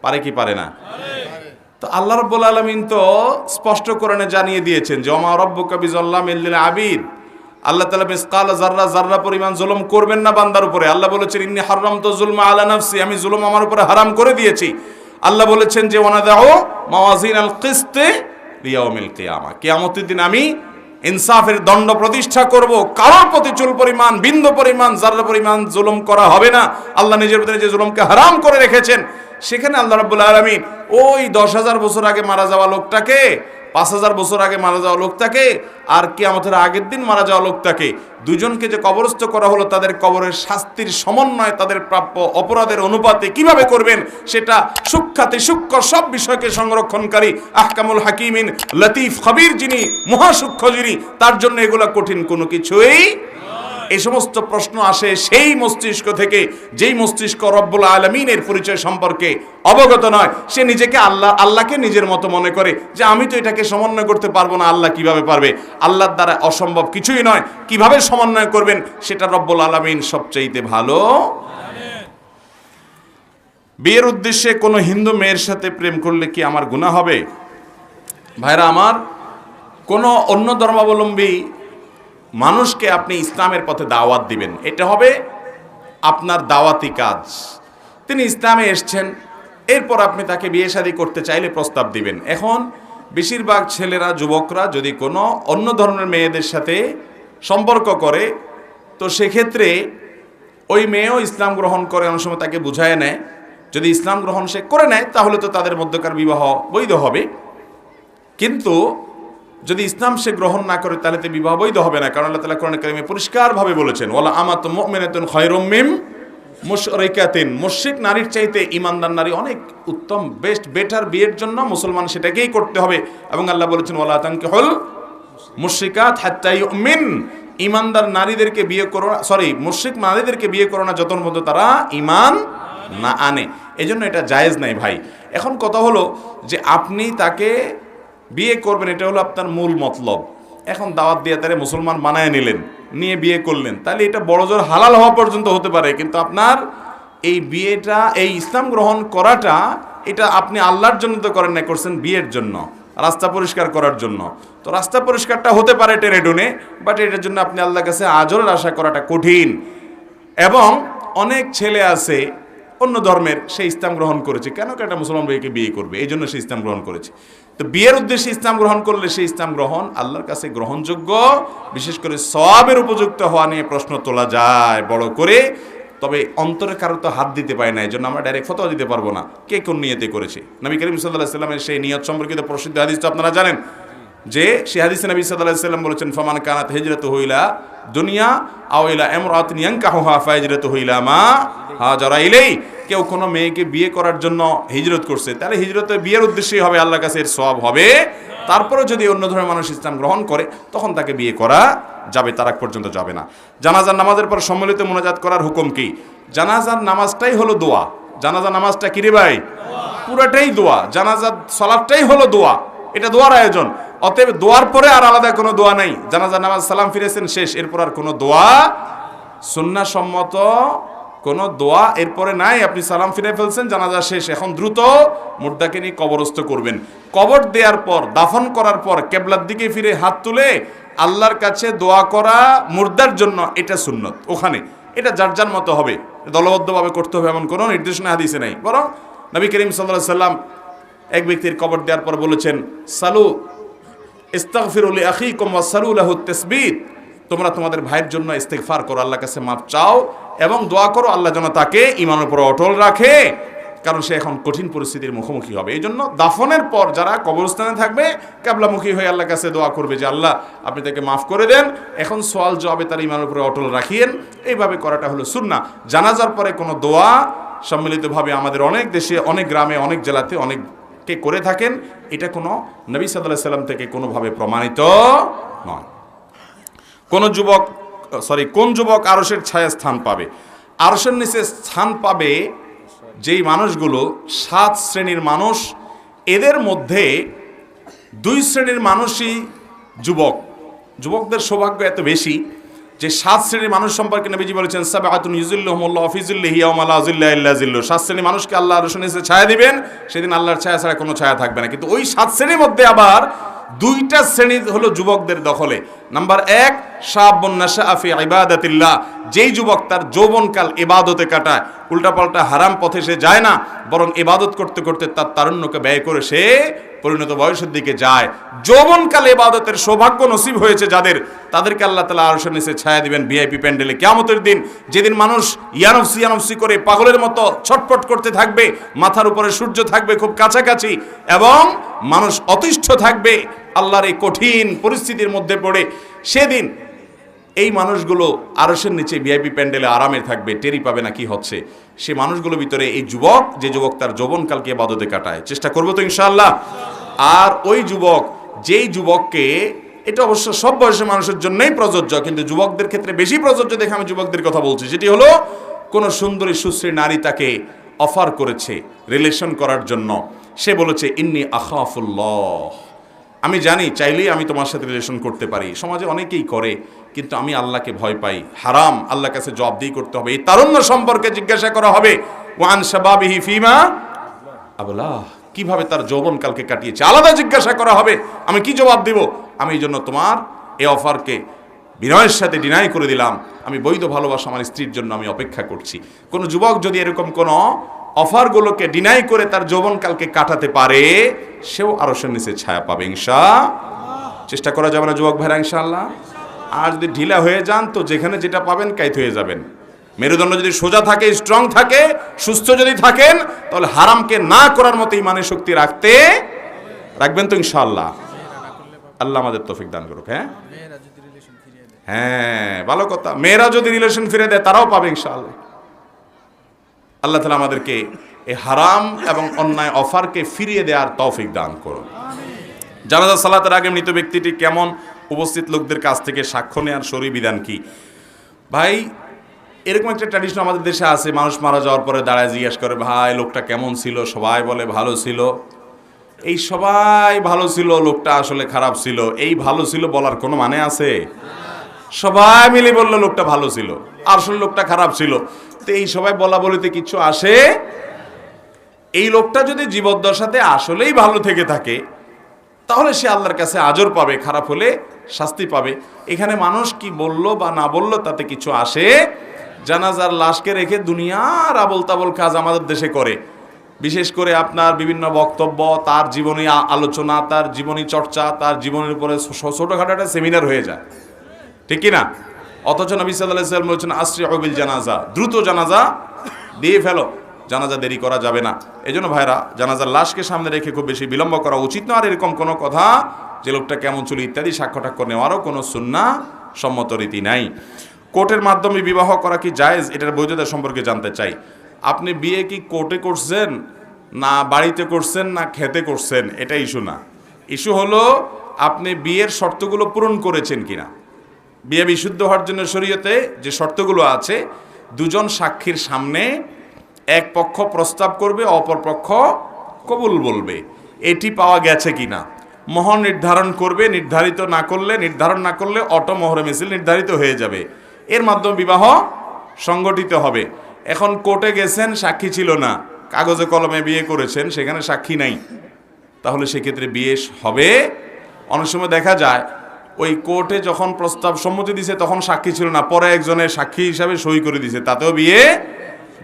পারে কি পারে না? তো আল্লাহ রাব্বুল আলামিন তো স্পষ্ট কোরআনে জানিয়ে দিয়েছেন যে ওমা রাব্বুকা বিযাল্লামিল লিল আবিদ, আল্লাহ তাআলা মিসকাল যাররা পরিমাণ জুলুম করবেন না বান্দার উপরে। আল্লাহ বলেছেন ইন্নী হারামতু যুলমা আলা নাফসি, আমি জুলুম আমার উপরে হারাম করে দিয়েছি। আল্লাহ বলেছেন যে ওয়ানাদাউ মাওয়াজিনাল কিসত লিয়াউমিল কিয়ামা, কিয়ামতের দিন আমি ইনসাফের দণ্ড প্রতিষ্ঠা করব, কারোর প্রতি চুল পরিমাণ বিন্দু পরিমাণ যাররা পরিমাণ জুলুম করা হবে না। আল্লাহ নিজের ভিতরে যে জুলুমকে হারাম করে রেখেছেন, সেখানে আল্লাহ রাব্বুল আলামিন ওই 10,000 বছর আগে মারা যাওয়া লোকটাকে, 5,000 বছর আগে মারা যাওয়া লোকটাকে, আর কিয়ামতের আগের দিন মারা যাওয়া লোকটাকে, দুজনকে যে কবরস্থ করা হলো, তাদের কবরের শাস্তির সমন্বয় তাদের প্রাপ্য অপরাধের অনুপাতে কিভাবে করবেন, সেটা সূক্ষ্মাতি সূক্ষ্ম সব বিষয়কে সংরক্ষণকারী আহকামুল হাকিমিন লতিফ খবির যিনি, মহাসূক্ষ্ম যিনি, তার জন্য এগুলা কঠিন কোনো কিছুই। এই সমস্ত প্রশ্ন আসে সেই মস্তিষ্ক থেকে, যেই মস্তিষ্ক রব্বুল আলামিনের পরিচয় সম্পর্কে অবগত নয়। সে নিজেকে আল্লাহকে নিজের মতো মনে করে যে আমি তো এটাকে সমন্বয় করতে পারবো না, আল্লাহ কিভাবে পারবে? আল্লাহর দ্বারা অসম্ভব কিছুই নয়, কিভাবে সমন্বয় করবেন সেটা রব্বুল আলামিন সবচাইতে ভালো। বিয়ের উদ্দেশ্যে কোনো হিন্দু মেয়ের সাথে প্রেম করলে কি আমার গুনাহ হবে? ভাইরা আমার, কোনো অন্য ধর্মাবলম্বী মানুষকে আপনি ইসলামের পথে দাওয়াত দিবেন, এটা হবে আপনার দাওয়াতি কাজ। তিনি ইসলামে এসছেন, এরপর আপনি তাকে বিয়ে শাদী করতে চাইলে প্রস্তাব দিবেন। এখন বেশিরভাগ ছেলেরা, যুবকরা যদি কোনো অন্য ধর্মের মেয়েদের সাথে সম্পর্ক করে, তো সেক্ষেত্রে ওই মেয়েও ইসলাম গ্রহণ করে, অনেক সময় তাকে বুঝায় নেয়। যদি ইসলাম গ্রহণ সে করে নেয় তাহলে তো তাদের মধ্যকার বিবাহ বৈধ হবে, কিন্তু যদি ইসলাম সে গ্রহণ না করে তাহলে তো বিবাহ বৈধ হবে না। কারণ আল্লাহ তাআলা কোরআনে কারিমে পরিষ্কারভাবে বলেছেন ওয়ালা আমাতু মুমিনাতুন খায়রুম মিন মুশরিকাতিন, মুশরিক নারীর চাইতে ঈমানদার নারী অনেক উত্তম, বেটার। বিয়ের জন্য মুসলমান সেটাকেই করতে হবে। এবং আল্লাহ বলেছেন ওয়ালা তানকিহুল মুশরিকাত হাত্তা ইউমিন, ঈমানদার নারীদেরকে বিয়ে করো না, মুশরিক নারীদেরকে বিয়ে করো না যতক্ষণ পর্যন্ত তারা ঈমান না আনে। এজন্য এটা জায়েজ নাই ভাই। এখন কথা হলো যে আপনি তাকে বিয়ে করবেন, এটা হলো আপনার মূল মতলব। এখন দাওয়াত দিয়ে তারে মুসলমান বানায় নিলেন, নিয়ে বিয়ে করলেন, তাহলে এটা বড় জোর হালাল হওয়া পর্যন্ত হতে পারে, কিন্তু আপনার এই বিয়েটা, এই ইসলাম গ্রহণ করাটা, এটা আপনি আল্লাহর জন্য তো করেন না, করছেন বিয়ের জন্য, রাস্তা পরিষ্কার করার জন্য। তো রাস্তা পরিষ্কারটা হতে পারে টেনে টুনে, বাট এটার জন্য আপনি আল্লাহর কাছে আজরের আশা করাটা কঠিন। এবং অনেক ছেলে আছে অন্য ধর্মের, সে ইসলাম গ্রহণ করেছে, কেন একটা মুসলমান মেয়েকে বিয়ে করবে, এই জন্য সে ইসলাম গ্রহণ করেছে। তো বিয়ের উদ্দেশ্যে ইসলাম গ্রহণ করলে সেই ইসলাম গ্রহণ আল্লাহর কাছে গ্রহণযোগ্য, বিশেষ করে সওয়াবের উপযুক্ত হওয়া নিয়ে প্রশ্ন তোলা যায় বড় করে। তবে অন্তরে কারো তো হাত দিতে পারে না, এই জন্য আমরা ডাইরেক্ট ফতোয়া দিতে পারবো না কে কোন নিয়তে করেছে। নবী করিম সাল্লাল্লাহু আলাইহি ওয়াসাল্লামের সেই নিয়ত সম্পর্কিত প্রসিদ্ধ হাদিস তো আপনারা জানেন, যে সে হাদিসে নবী সাল্লাল্লাহু আলাইহি ওয়াসাল্লাম বলেছেন ফামান কানাত হিজরাতুহু ইলা দুনিয়া আও ইলা ইমরাতিন ইয়ানকাহুহা ফাহিজরাতুহু ইলা মা হাজারা ইলাইহি। কেউ কোনো মেয়েকে বিয়ে করার জন্য হিজরত করছে, তাহলে হিজরতে বিয়ের উদ্দেশ্যেই হবে, আল্লাহর কাছে এর সওয়াব হবে। তারপরে যদি অন্য ধর্মের মানুষ ইসলাম গ্রহণ করে তখন তাকে বিয়ে করা যাবে, তার আগ পর্যন্ত যাবে না। জানাজার নামাজের পর সম্মিলিত মোনাজাত করার হুকুম কি? জানাজার নামাজটাই হলো দোয়া। জানাজার নামাজটা কি রে ভাই? পুরাটাই দোয়া। জানাজার সালাতটাই হলো দোয়া, এটা দোয়ার আয়োজন। অতএব দোয়ার পরে আর আলাদা কোনো দোয়া নাই। জানাজার নামাজ সালাম ফিরেছেন শেষ, এরপর আর কোনো দোয়া, সুন্নাহ সম্মত কোনো দোয়া এরপরে নাই। আপনি সালাম ফিরে ফেলছেন, জানাজা শেষ, এখন দ্রুত মুর্দাকে নিয়ে কবরস্থ করবেন। কবর দেওয়ার পর, দাফন করার পর কেবলার দিকে ফিরে হাত তুলে আল্লাহর কাছে দোয়া করা মুর্দার জন্য, এটা সুন্নত। ওখানে এটা যার যার মতো হবে, দলবদ্ধভাবে করতে হবে এমন কোনো নির্দেশনা হাদিসে নাই। বরং নবী করিম সাল্লাল্লাহু আলাইহি ওয়াসাল্লাম এক ব্যক্তির কবর দেওয়ার পর বলেছেন, সালু ইস্তাগফিরু লিআখিকুম ওয়াসালু লাহু তাসবিত, তোমরা তোমাদের ভাইয়ের জন্য ইস্তিগফার করো, আল্লাহর কাছে মাফ চাও এবং দোয়া করো আল্লাহ যেন তাকে ঈমানের উপর অটল রাখে, কারণ সে এখন কঠিন পরিস্থিতির মুখোমুখি হবে। এই জন্য দাফনের পর যারা কবরস্থানে থাকবে কিবলামুখী হয়ে আল্লাহর কাছে দোয়া করবে যে আল্লাহ আপনি তাকে মাফ করে দেন, এখন সওয়াল জবাবে তার ঈমানের উপরে অটল রাখিয়েন। এইভাবে করাটা হলো সুন্নাহ। জানাজার পরে কোনো দোয়া সম্মিলিতভাবে আমাদের অনেক দেশে, অনেক গ্রামে, অনেক জেলাতে অনেকে করে থাকেন, এটা কোনো নবী সাল্লাল্লাহু আলাইহি সাল্লাম থেকে কোনোভাবে প্রমাণিত নয়। কোন যুবক আরশের ছায়া স্থান পাবে? আরশের নিচে স্থান পাবে যেই মানুষগুলো 7 শ্রেণীর মানুষ, এদের মধ্যে 2 শ্রেণীর মানুষই যুবকদের সৌভাগ্য এত বেশি যে 7 শ্রেণীর মানুষ সম্পর্কে নবীজি বলেছেন, সাবআতুন ইউযিল্লুহুমুল্লাহু ফি যিল্লিহি ইয়াওমা লা যিল্লা ইল্লা যিল্লুহু। 7 শ্রেণীর মানুষকে আল্লাহ আরশের নিচে ছায়া দিবেন, সেদিন আল্লাহর ছায়া ছাড়া কোনো ছায়া থাকবে না। কিন্তু ওই 7 শ্রেণীর মধ্যে আবার 2টা শ্রেণী হলো যুবকদের দখলে। নাম্বার 1, শাবুন নাশাআ ফি ইবাদাতিল্লাহ, যেই যুবক তার যৌবনকাল ইবাদতে কাটায়, উল্টাপাল্টা হারাম পথে সে যায় না, বরং ইবাদত করতে করতে তার তারুণ্যকে ব্যয় করে সে পরিণত বয়সের দিকে যায়। যৌবনকালে ইবাদতের সৌভাগ্য নসিব হয়েছে যাদের, তাদেরকে আল্লাহ তাআলা আরশের নিচে ছায়া দিবেন ভিআইপি প্যান্ডেলে কিয়ামতের দিন, যেদিন মানুষ ইয়ানফসি করে পাগলের মতো ছটফট করতে থাকবে, মাথার উপরে সূর্য থাকবে খুব কাছাকাছি এবং মানুষ অতিষ্ঠ থাকবে আল্লাহর এই কঠিন পরিস্থিতির মধ্যে পড়ে। সেদিন এই মানুষগুলো আরশের নিচে ভিআইপি প্যান্ডেলে আরামে থাকবে, টেরি পাবে না কি হচ্ছে। সে মানুষগুলোর ভিতরে এই যে যুবক তার যৌবনকালকে ইবাদতে কাটায়, চেষ্টা করবো তো ইনশাআল্লাহ। আর ওই যুবক, যেই যুবককে, এটা অবশ্য সব বয়সের মানুষের জন্যই প্রযোজ্য, কিন্তু যুবকদের ক্ষেত্রে বেশি প্রযোজ্য দেখে আমি যুবকদের কথা বলছি, যেটি হলো কোন সুন্দরী সুশ্রী নারী তাকে অফার করেছে রিলেশন করার জন্য। সে বলেছে, ইন্নী আখাফুল্লাহ, আমি জানি চাইলেই আমি তোমার সাথে রিলেশন করতে পারি, সমাজে অনেকেই করে, কিন্তু আমি আল্লাহকে ভয় পাই, হারাম, আল্লাহর কাছে জবাবদিহি করতে হবে। এই তারুণ্য সম্পর্কে জিজ্ঞাসা করা হবে, ওয়ান শাবাবিহি ফিমা আবলাহ, কিভাবে তার যৌবনকালকে কাটিয়েছে, আলাদা জিজ্ঞাসা করা হবে। আমি কি জবাব দিব? আমি এই জন্য তোমার এই অফারকে বিনয়ের সাথে ডিনাই করে দিলাম, আমি বৈধ ভালোবাসা আমার স্ত্রীর জন্য আমি অপেক্ষা করছি। কোন যুবক যদি এরকম কোন অফারগুলোকে ডিনাই করে তার যৌবনকালকে কাটাতে পারে, সেও আরশের নিচে ছায়া পাবে ইনশাআল্লাহ। চেষ্টা করা যাবে না যুবক ভাইরা ইনশাআল্লাহ? আর যদি ঢিলা হয়ে যান তো যেখানে যেটা পাবেন কাইত হয়ে যাবেন। মেরুদণ্ড যদি সোজা থাকে, স্ট্রং থাকে, সুস্থ যদি থাকেন, তাহলে হারামকে না করার মতো ইমানের শক্তি রাখবেন তো ইনশাআল্লাহ। আল্লাহ আমাদের তৌফিক দান করুক। হ্যাঁ, ভালো কথা, মেয়েরা যদি রিলেশন ফিরে দেয় তারাও পাবে ইনশাআল্লাহ। আল্লাহ তাআলা আমাদেরকে এই হারাম এবং অন্যায় অফারকে ফিরিয়ে দেওয়ার তৌফিক দান করুন। জানাজা সালাতের আগে মৃত ব্যক্তিটি কেমন উপস্থিত লোকদের কাছ থেকে সাক্ষ্য নেওয়ার শরীয়ী বিধান কি? ভাই, এরকম একটা ট্র্যাডিশন আমাদের দেশে আছে, মানুষ মারা যাওয়ার পরে দাঁড়ায় জিজ্ঞেস করে, ভাই লোকটা কেমন ছিল? সবাই বলে ভালো ছিল। এই সবাই ভালো ছিল, লোকটা আসলে খারাপ ছিল, এই ভালো ছিল বলার কোনো মানে আছে? সবাই মিলে বললো লোকটা ভালো ছিল, আসলে লোকটা খারাপ ছিল, তো এই সবাই বলা বলিতে কিছু আসে? এই লোকটা যদি জীবদ্দশাতে আসলেই ভালো থেকে থাকে, তাহলে সে আল্লাহর কাছে আজর পাবে, খারাপ হলে শাস্তি পাবে। এখানে মানুষ কি বলল বা না বলল তাতে কিছু আসে? জানাজার লাশকে রেখে দুনিয়ার আবল তাবল কাজ আমাদের দেশে করে, বিশেষ করে আপনার বিভিন্ন বক্তব্য, তার জীবনী আলোচনা, তার জীবনী চর্চা, তার জীবনের উপরে ছোটখাটো একটা সেমিনার হয়ে যায়, ঠিক কি না? অথচ নবী সাল্লাল্লাহু আলাইহি ওয়াসাল্লাম বলেছেন, আসরিউ বিল জানাজা, দ্রুত জানাজা দিয়ে ফেলো, জানাজা দেরি করা যাবে না। এই জন্য ভাইরা, জানাজার লাশকে সামনে রেখে খুব বেশি বিলম্ব করা উচিত না। আর এরকম কোনো কথা, যে লোকটা কেমন ছিল ইত্যাদি সাক্ষ্য টাক্ষ্য নেওয়ারও কোনো সুন্নাহ সম্মত রীতি নাই। কোর্টের মাধ্যমে বিবাহ করা কি জায়েজ? এটার বৈধতা সম্পর্কে জানতে চাই। আপনি বিয়ে কি কোর্টে করছেন, না বাড়িতে করছেন, না খেতে করছেন, এটা ইস্যু না। ইস্যু হলো আপনি বিয়ের শর্তগুলো পূরণ করেছেন কিনা। বিয়ে বিশুদ্ধ হওয়ার জন্য শরীয়তে যে শর্তগুলো আছে, দুজন সাক্ষীর সামনে এক পক্ষ প্রস্তাব করবে, অপর পক্ষ কবুল বলবে, এটি পাওয়া গেছে কিনা। মোহর নির্ধারণ করবে, নির্ধারণ না করলে অটো মোহরে মিছিল নির্ধারিত হয়ে যাবে, এর মাধ্যমে বিবাহ সংগঠিত হবে। এখন কোর্টে গেছেন, সাক্ষী ছিল না, কাগজে কলমে বিয়ে করেছেন, সেখানে সাক্ষী নাই, তাহলে সেক্ষেত্রে বিয়ে হবে? অনেক সময় দেখা যায় ওই কোর্টে যখন প্রস্তাব সম্মতি দিছে তখন সাক্ষী ছিল না, পরে একজনের সাক্ষী হিসাবে সই করে দিছে, তাতেও বিয়ে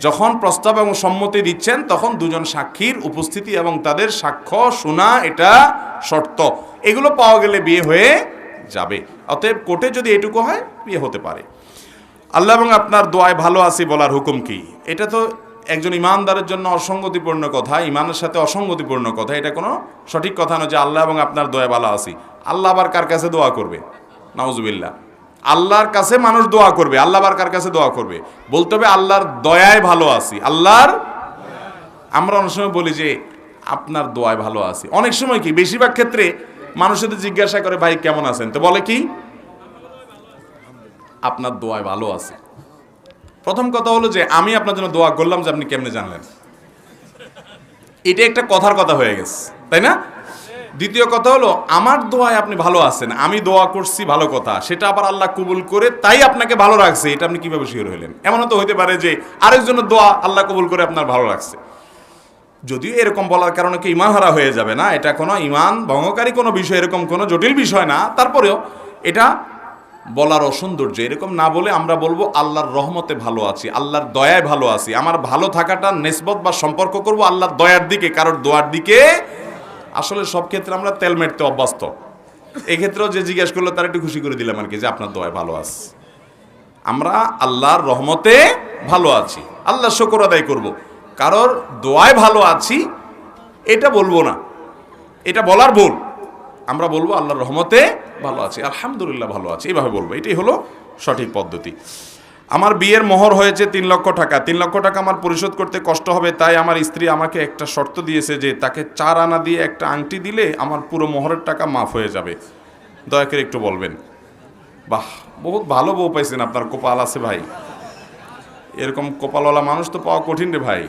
যখন প্রস্তাব এবং সম্মতি দিচ্ছেন তখন দুজন সাক্ষীর উপস্থিতি এবং তাদের সাক্ষ্য শোনা এটা শর্ত। এগুলো পাওয়া গেলে বিয়ে হয়ে যাবে। অতএব কোর্টে যদি এটুকু হয় বিয়ে হতে পারে। আল্লাহ এবং আপনার দোয়ায় ভালো আছি বলার হুকুম কি? এটা তো একজন ইমানদারের জন্য অসঙ্গতিপূর্ণ কথা, ইমানের সাথে অসঙ্গতিপূর্ণ কথা। এটা কোনো সঠিক কথা নয় যে আল্লাহ এবং আপনার দোয়ায় ভালো আছি। আল্লাহ আবার কার কাছে দোয়া করবে? নাউজুবিল্লাহ। আল্লাহর কাছে মানুষ দোয়া করবে, আল্লাহ আবার কার কাছে দোয়া করবে? বলতে হবে আল্লাহর দয়ায় ভালো আছি। আল্লাহর, আমরা অনেক সময় বলি যে আপনার দোয়ায় ভালো আছি। অনেক সময় কি, বেশিরভাগ ক্ষেত্রে মানুষের জিজ্ঞাসা করে ভাই কেমন আছেন, তো বলে কি আপনার দোয়ায় ভালো আছে। প্রথম কথা হলো যে আমি আপনার জন্য দোয়া করলাম, যে আপনি কেমনে জানলেন? এটা একটা কথার কথা হয়ে গেছে, তাই না? দ্বিতীয় কথা হলো আমার দোয়ায় আপনি ভালো আছেন, আমি দোয়া করছি, ভালো কথা, সেটা আবার আল্লাহ কবুল করে তাই আপনাকে ভালো রাখছে। এটা আপনি কিভাবে শিওর হলেন? এমনও তো হইতে পারে যে আরেকজনের দোয়া আল্লাহ কবুল করে আপনার ভালো রাখছে। যদিও এরকম বলার কারণে কি ইমান হারা হয়ে যাবে না, এটা কোনো ইমান ভঙ্গকারী কোনো বিষয়, এরকম কোনো জটিল বিষয় না। তারপরেও এটা বলার অসৌন্দর্য। এরকম না বলে আমরা বলবো আল্লাহর রহমতে ভালো আছি, আল্লাহর দয়ায় ভালো আছি। আমার ভালো থাকাটা নিসবত বা সম্পর্ক করব আল্লাহর দয়ার দিকে, কারোর দোয়ার দিকে। আসলে সব ক্ষেত্রে আমরা তেল মেরতে অভ্যস্ত। এক্ষেত্রেও যে জিজ্ঞেস করলো তার একটু খুশি করে দিলাম আর কি, যে আপনার দয়ায় ভালো আছি। আমরা আল্লাহর রহমতে ভালো আছি, আল্লাহ শুকর আদায় করব। কারোর দোয়ায় ভালো আছি এটা বলবো না, এটা বলার ভুল। আমরা বলবো আল্লাহর রহমতে ভালো আছি, আলহামদুলিল্লাহ ভালো আছি, এইভাবে বলবো। এটাই হলো সঠিক পদ্ধতি। আমার বিয়ের মোহর হয়েছে 3 লক্ষ টাকা। 3 লক্ষ টাকা আমার পরিশোধ করতে কষ্ট হবে, তাই আমার স্ত্রী আমাকে একটা শর্ত দিয়েছে যে তাকে 4 আনা দিয়ে একটা আংটি দিলে আমার পুরো মোহরের টাকা মাফ হয়ে যাবে। দয়া করে একটু বলবেন। বাহ, বহুত ভালো বউ পাইছেন, আপনার কপাল আছে ভাই। এরকম কপালওয়ালা মানুষ তো পাওয়া কঠিন রে ভাই।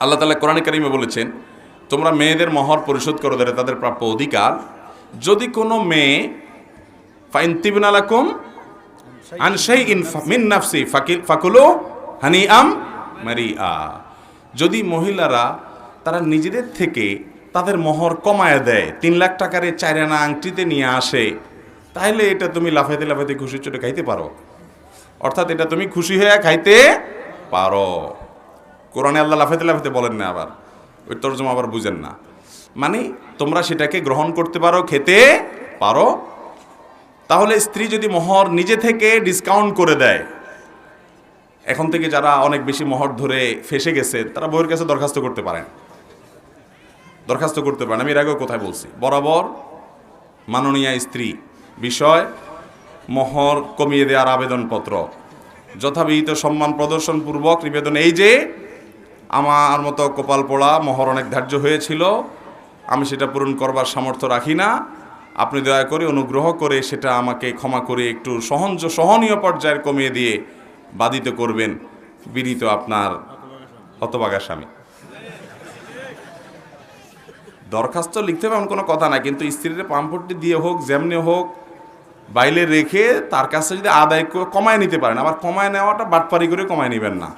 আল্লাহ তাআলা কোরআনে কারিমে বলেছেন, তোমরা মেয়েদের মোহর পরিশোধ করো, তাদের প্রাপ্য অধিকার। যদি কোনো মেয়ে ফাইন তিবনা লাকুম আন শাইইন মিন নাফসি ফাকুলু হানিআম মারিআ, যদি মহিলারা তারা নিজেদের থেকে তাদের মোহর কমায় দেয়, 3 লাখ টাকার 4 আনা আংটিতে নিয়ে আসে, তাহলে এটা তুমি লাফাইতে লাফাইতে খুশি চোটে খাইতে পারো। অর্থাৎ এটা তুমি খুশি হয়ে খাইতে পারো। কোরআনে আল্লাহ লাফাইতে লাফাইতে বলেন না, আবার ওই তরজমা আবার বুঝেন না। মানে তোমরা সেটাকে গ্রহণ করতে পারো, খেতে পারো। তাহলে স্ত্রী যদি মোহর নিজে থেকে ডিসকাউন্ট করে দেয়, এখন থেকে যারা অনেক বেশি মোহর ধরে ফেসে গেছে তারা বউয়ের কাছে দরখাস্ত করতে পারেন। আমি এর আগেও কোথায় বলছি, বরাবর মাননীয় স্ত্রী বিষয় মোহর কমিয়ে দেওয়ার আবেদনপত্র যথাবিহিত সম্মান প্রদর্শনপূর্বক নিবেদন, এই যে আমার মতো কপাল পোড়া মোহর অনেক ধার্য হয়েছিল, আমি সেটা পূরণ করবার সামর্থ্য রাখি না, আপনি দয়া করে অনুগ্রহ করে সেটা আমাকে ক্ষমা করে একটু সহনীয় পর্যায়ের কমিয়ে দিয়ে বাধিত করবেন। বিনীত আপনার হতভাগা স্বামী। দরখাস্ত লিখতে হবে এমন কোনো কথা না, কিন্তু স্ত্রীর পাম্পটি দিয়ে হোক, যেমনি হোক, বাইলে রেখে তার কাছে যদি আদায় কমায় নিতে পারেন। আবার কমায় নেওয়াটা বাটপারি করে কমায় নেবেন না,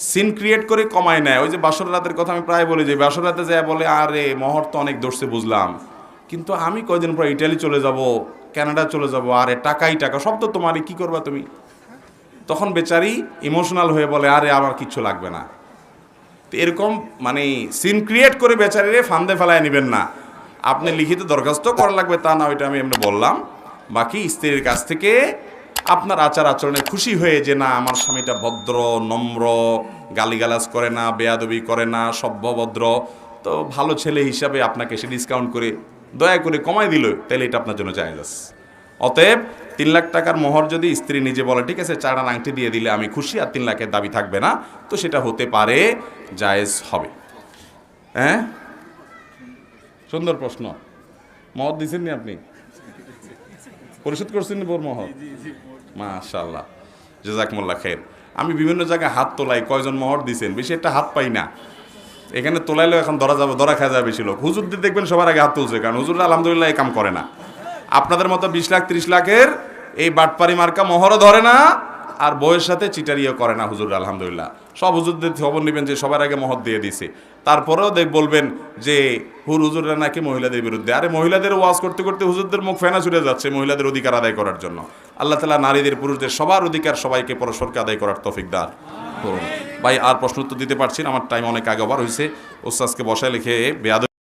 সিন ক্রিয়েট করে কমায় নেয়। ওই যে বাসর রাতের কথা আমি প্রায় বলি, যে বাসর রাতে যায় বলে আরে মোহর তো অনেক দর্শে বুঝলাম, কিন্তু আমি কয়দিন পর ইটালি চলে যাব, কানাডা চলে যাব, আরে টাকাই টাকা, সব তো তোমারই, কি করবা তুমি? তখন বেচারি ইমোশনাল হয়ে বলে আরে আমার কিচ্ছু লাগবে না। তো এরকম মানে সিন ক্রিয়েট করে বেচারিরে ফান্দে ফেলায় নেবেন না। আপনি লিখিত দরখাস্ত করা লাগবে তা না, ওইটা আমি এমনি বললাম। বাকি স্ত্রীর কাছ থেকে আপনার আচার আচরণে খুশি হয়ে, যে না আমার স্বামীটা ভদ্র, নম্র, গালিগালাজ করে না, বেয়াদবি করে না, সভ্যভদ্র, তো ভালো ছেলে হিসাবে আপনাকে সে ডিসকাউন্ট করে দয়া করে কমাই দিল, তাহলে এটা আপনার জন্য জায়েজ আছে। অতএব 3 লাখ টাকার মোহর যদি স্ত্রী নিজে বলে ঠিক আছে 4 আনা আংটি দিয়ে দিলে আমি খুশি, আর 3 লাখের দাবি থাকবে না, তো সেটা হতে পারে, জায়েজ হবে। হ্যাঁ, সুন্দর প্রশ্ন। মোহর দিচ্ছেন নি আপনি? পরিশোধ করছেন বোর মোহর? মাশাআল্লাহ, জাযাকুমুল্লাহ খাইর। আমি বিভিন্ন জায়গায় হাত তোলাই, কয়জন মোহর দিচ্ছেন, বেশি একটা হাত পাই না। এখানে তোলাইলেও এখন ধরা খাওয়া যাবে বেশি লোক। হুজুরদের দেখবেন সবার আগে হাত তুলছে, কারণ হুজুররা আলহামদুলিল্লাহ এই কাম করে না। আপনাদের মতো 20 লাখ 30 লাখের এই বাটপারি মার্কা মোহরও ধরে না, আর বউয়ের সাথে চিটারিও করে না হুজুররা আলহামদুলিল্লাহ। সব হুজুরদের খবর নেবেন যে সবার আগে মোহর দিয়ে দিছে, তারপরেও বলবেন যে হুজুররা নাকি মহিলাদের বিরুদ্ধে। আরে মহিলাদের ওয়াজ করতে করতে হুজুরদের মুখ ফেনা ছুটে যাচ্ছে মহিলাদের অধিকার আদায় করার জন্য। আল্লাহ তাআলা নারীদের পুরুষদের সবার অধিকার সবাইকে পরস্পরকে আদায় করার তৌফিক দান করুন। ভাই আর প্রশ্ন উত্তর দিতে পারছি না, আমার টাইম অনেক আগে ওভার হয়েছে। ওস্তাদকে বসায় লিখে বেয়াদ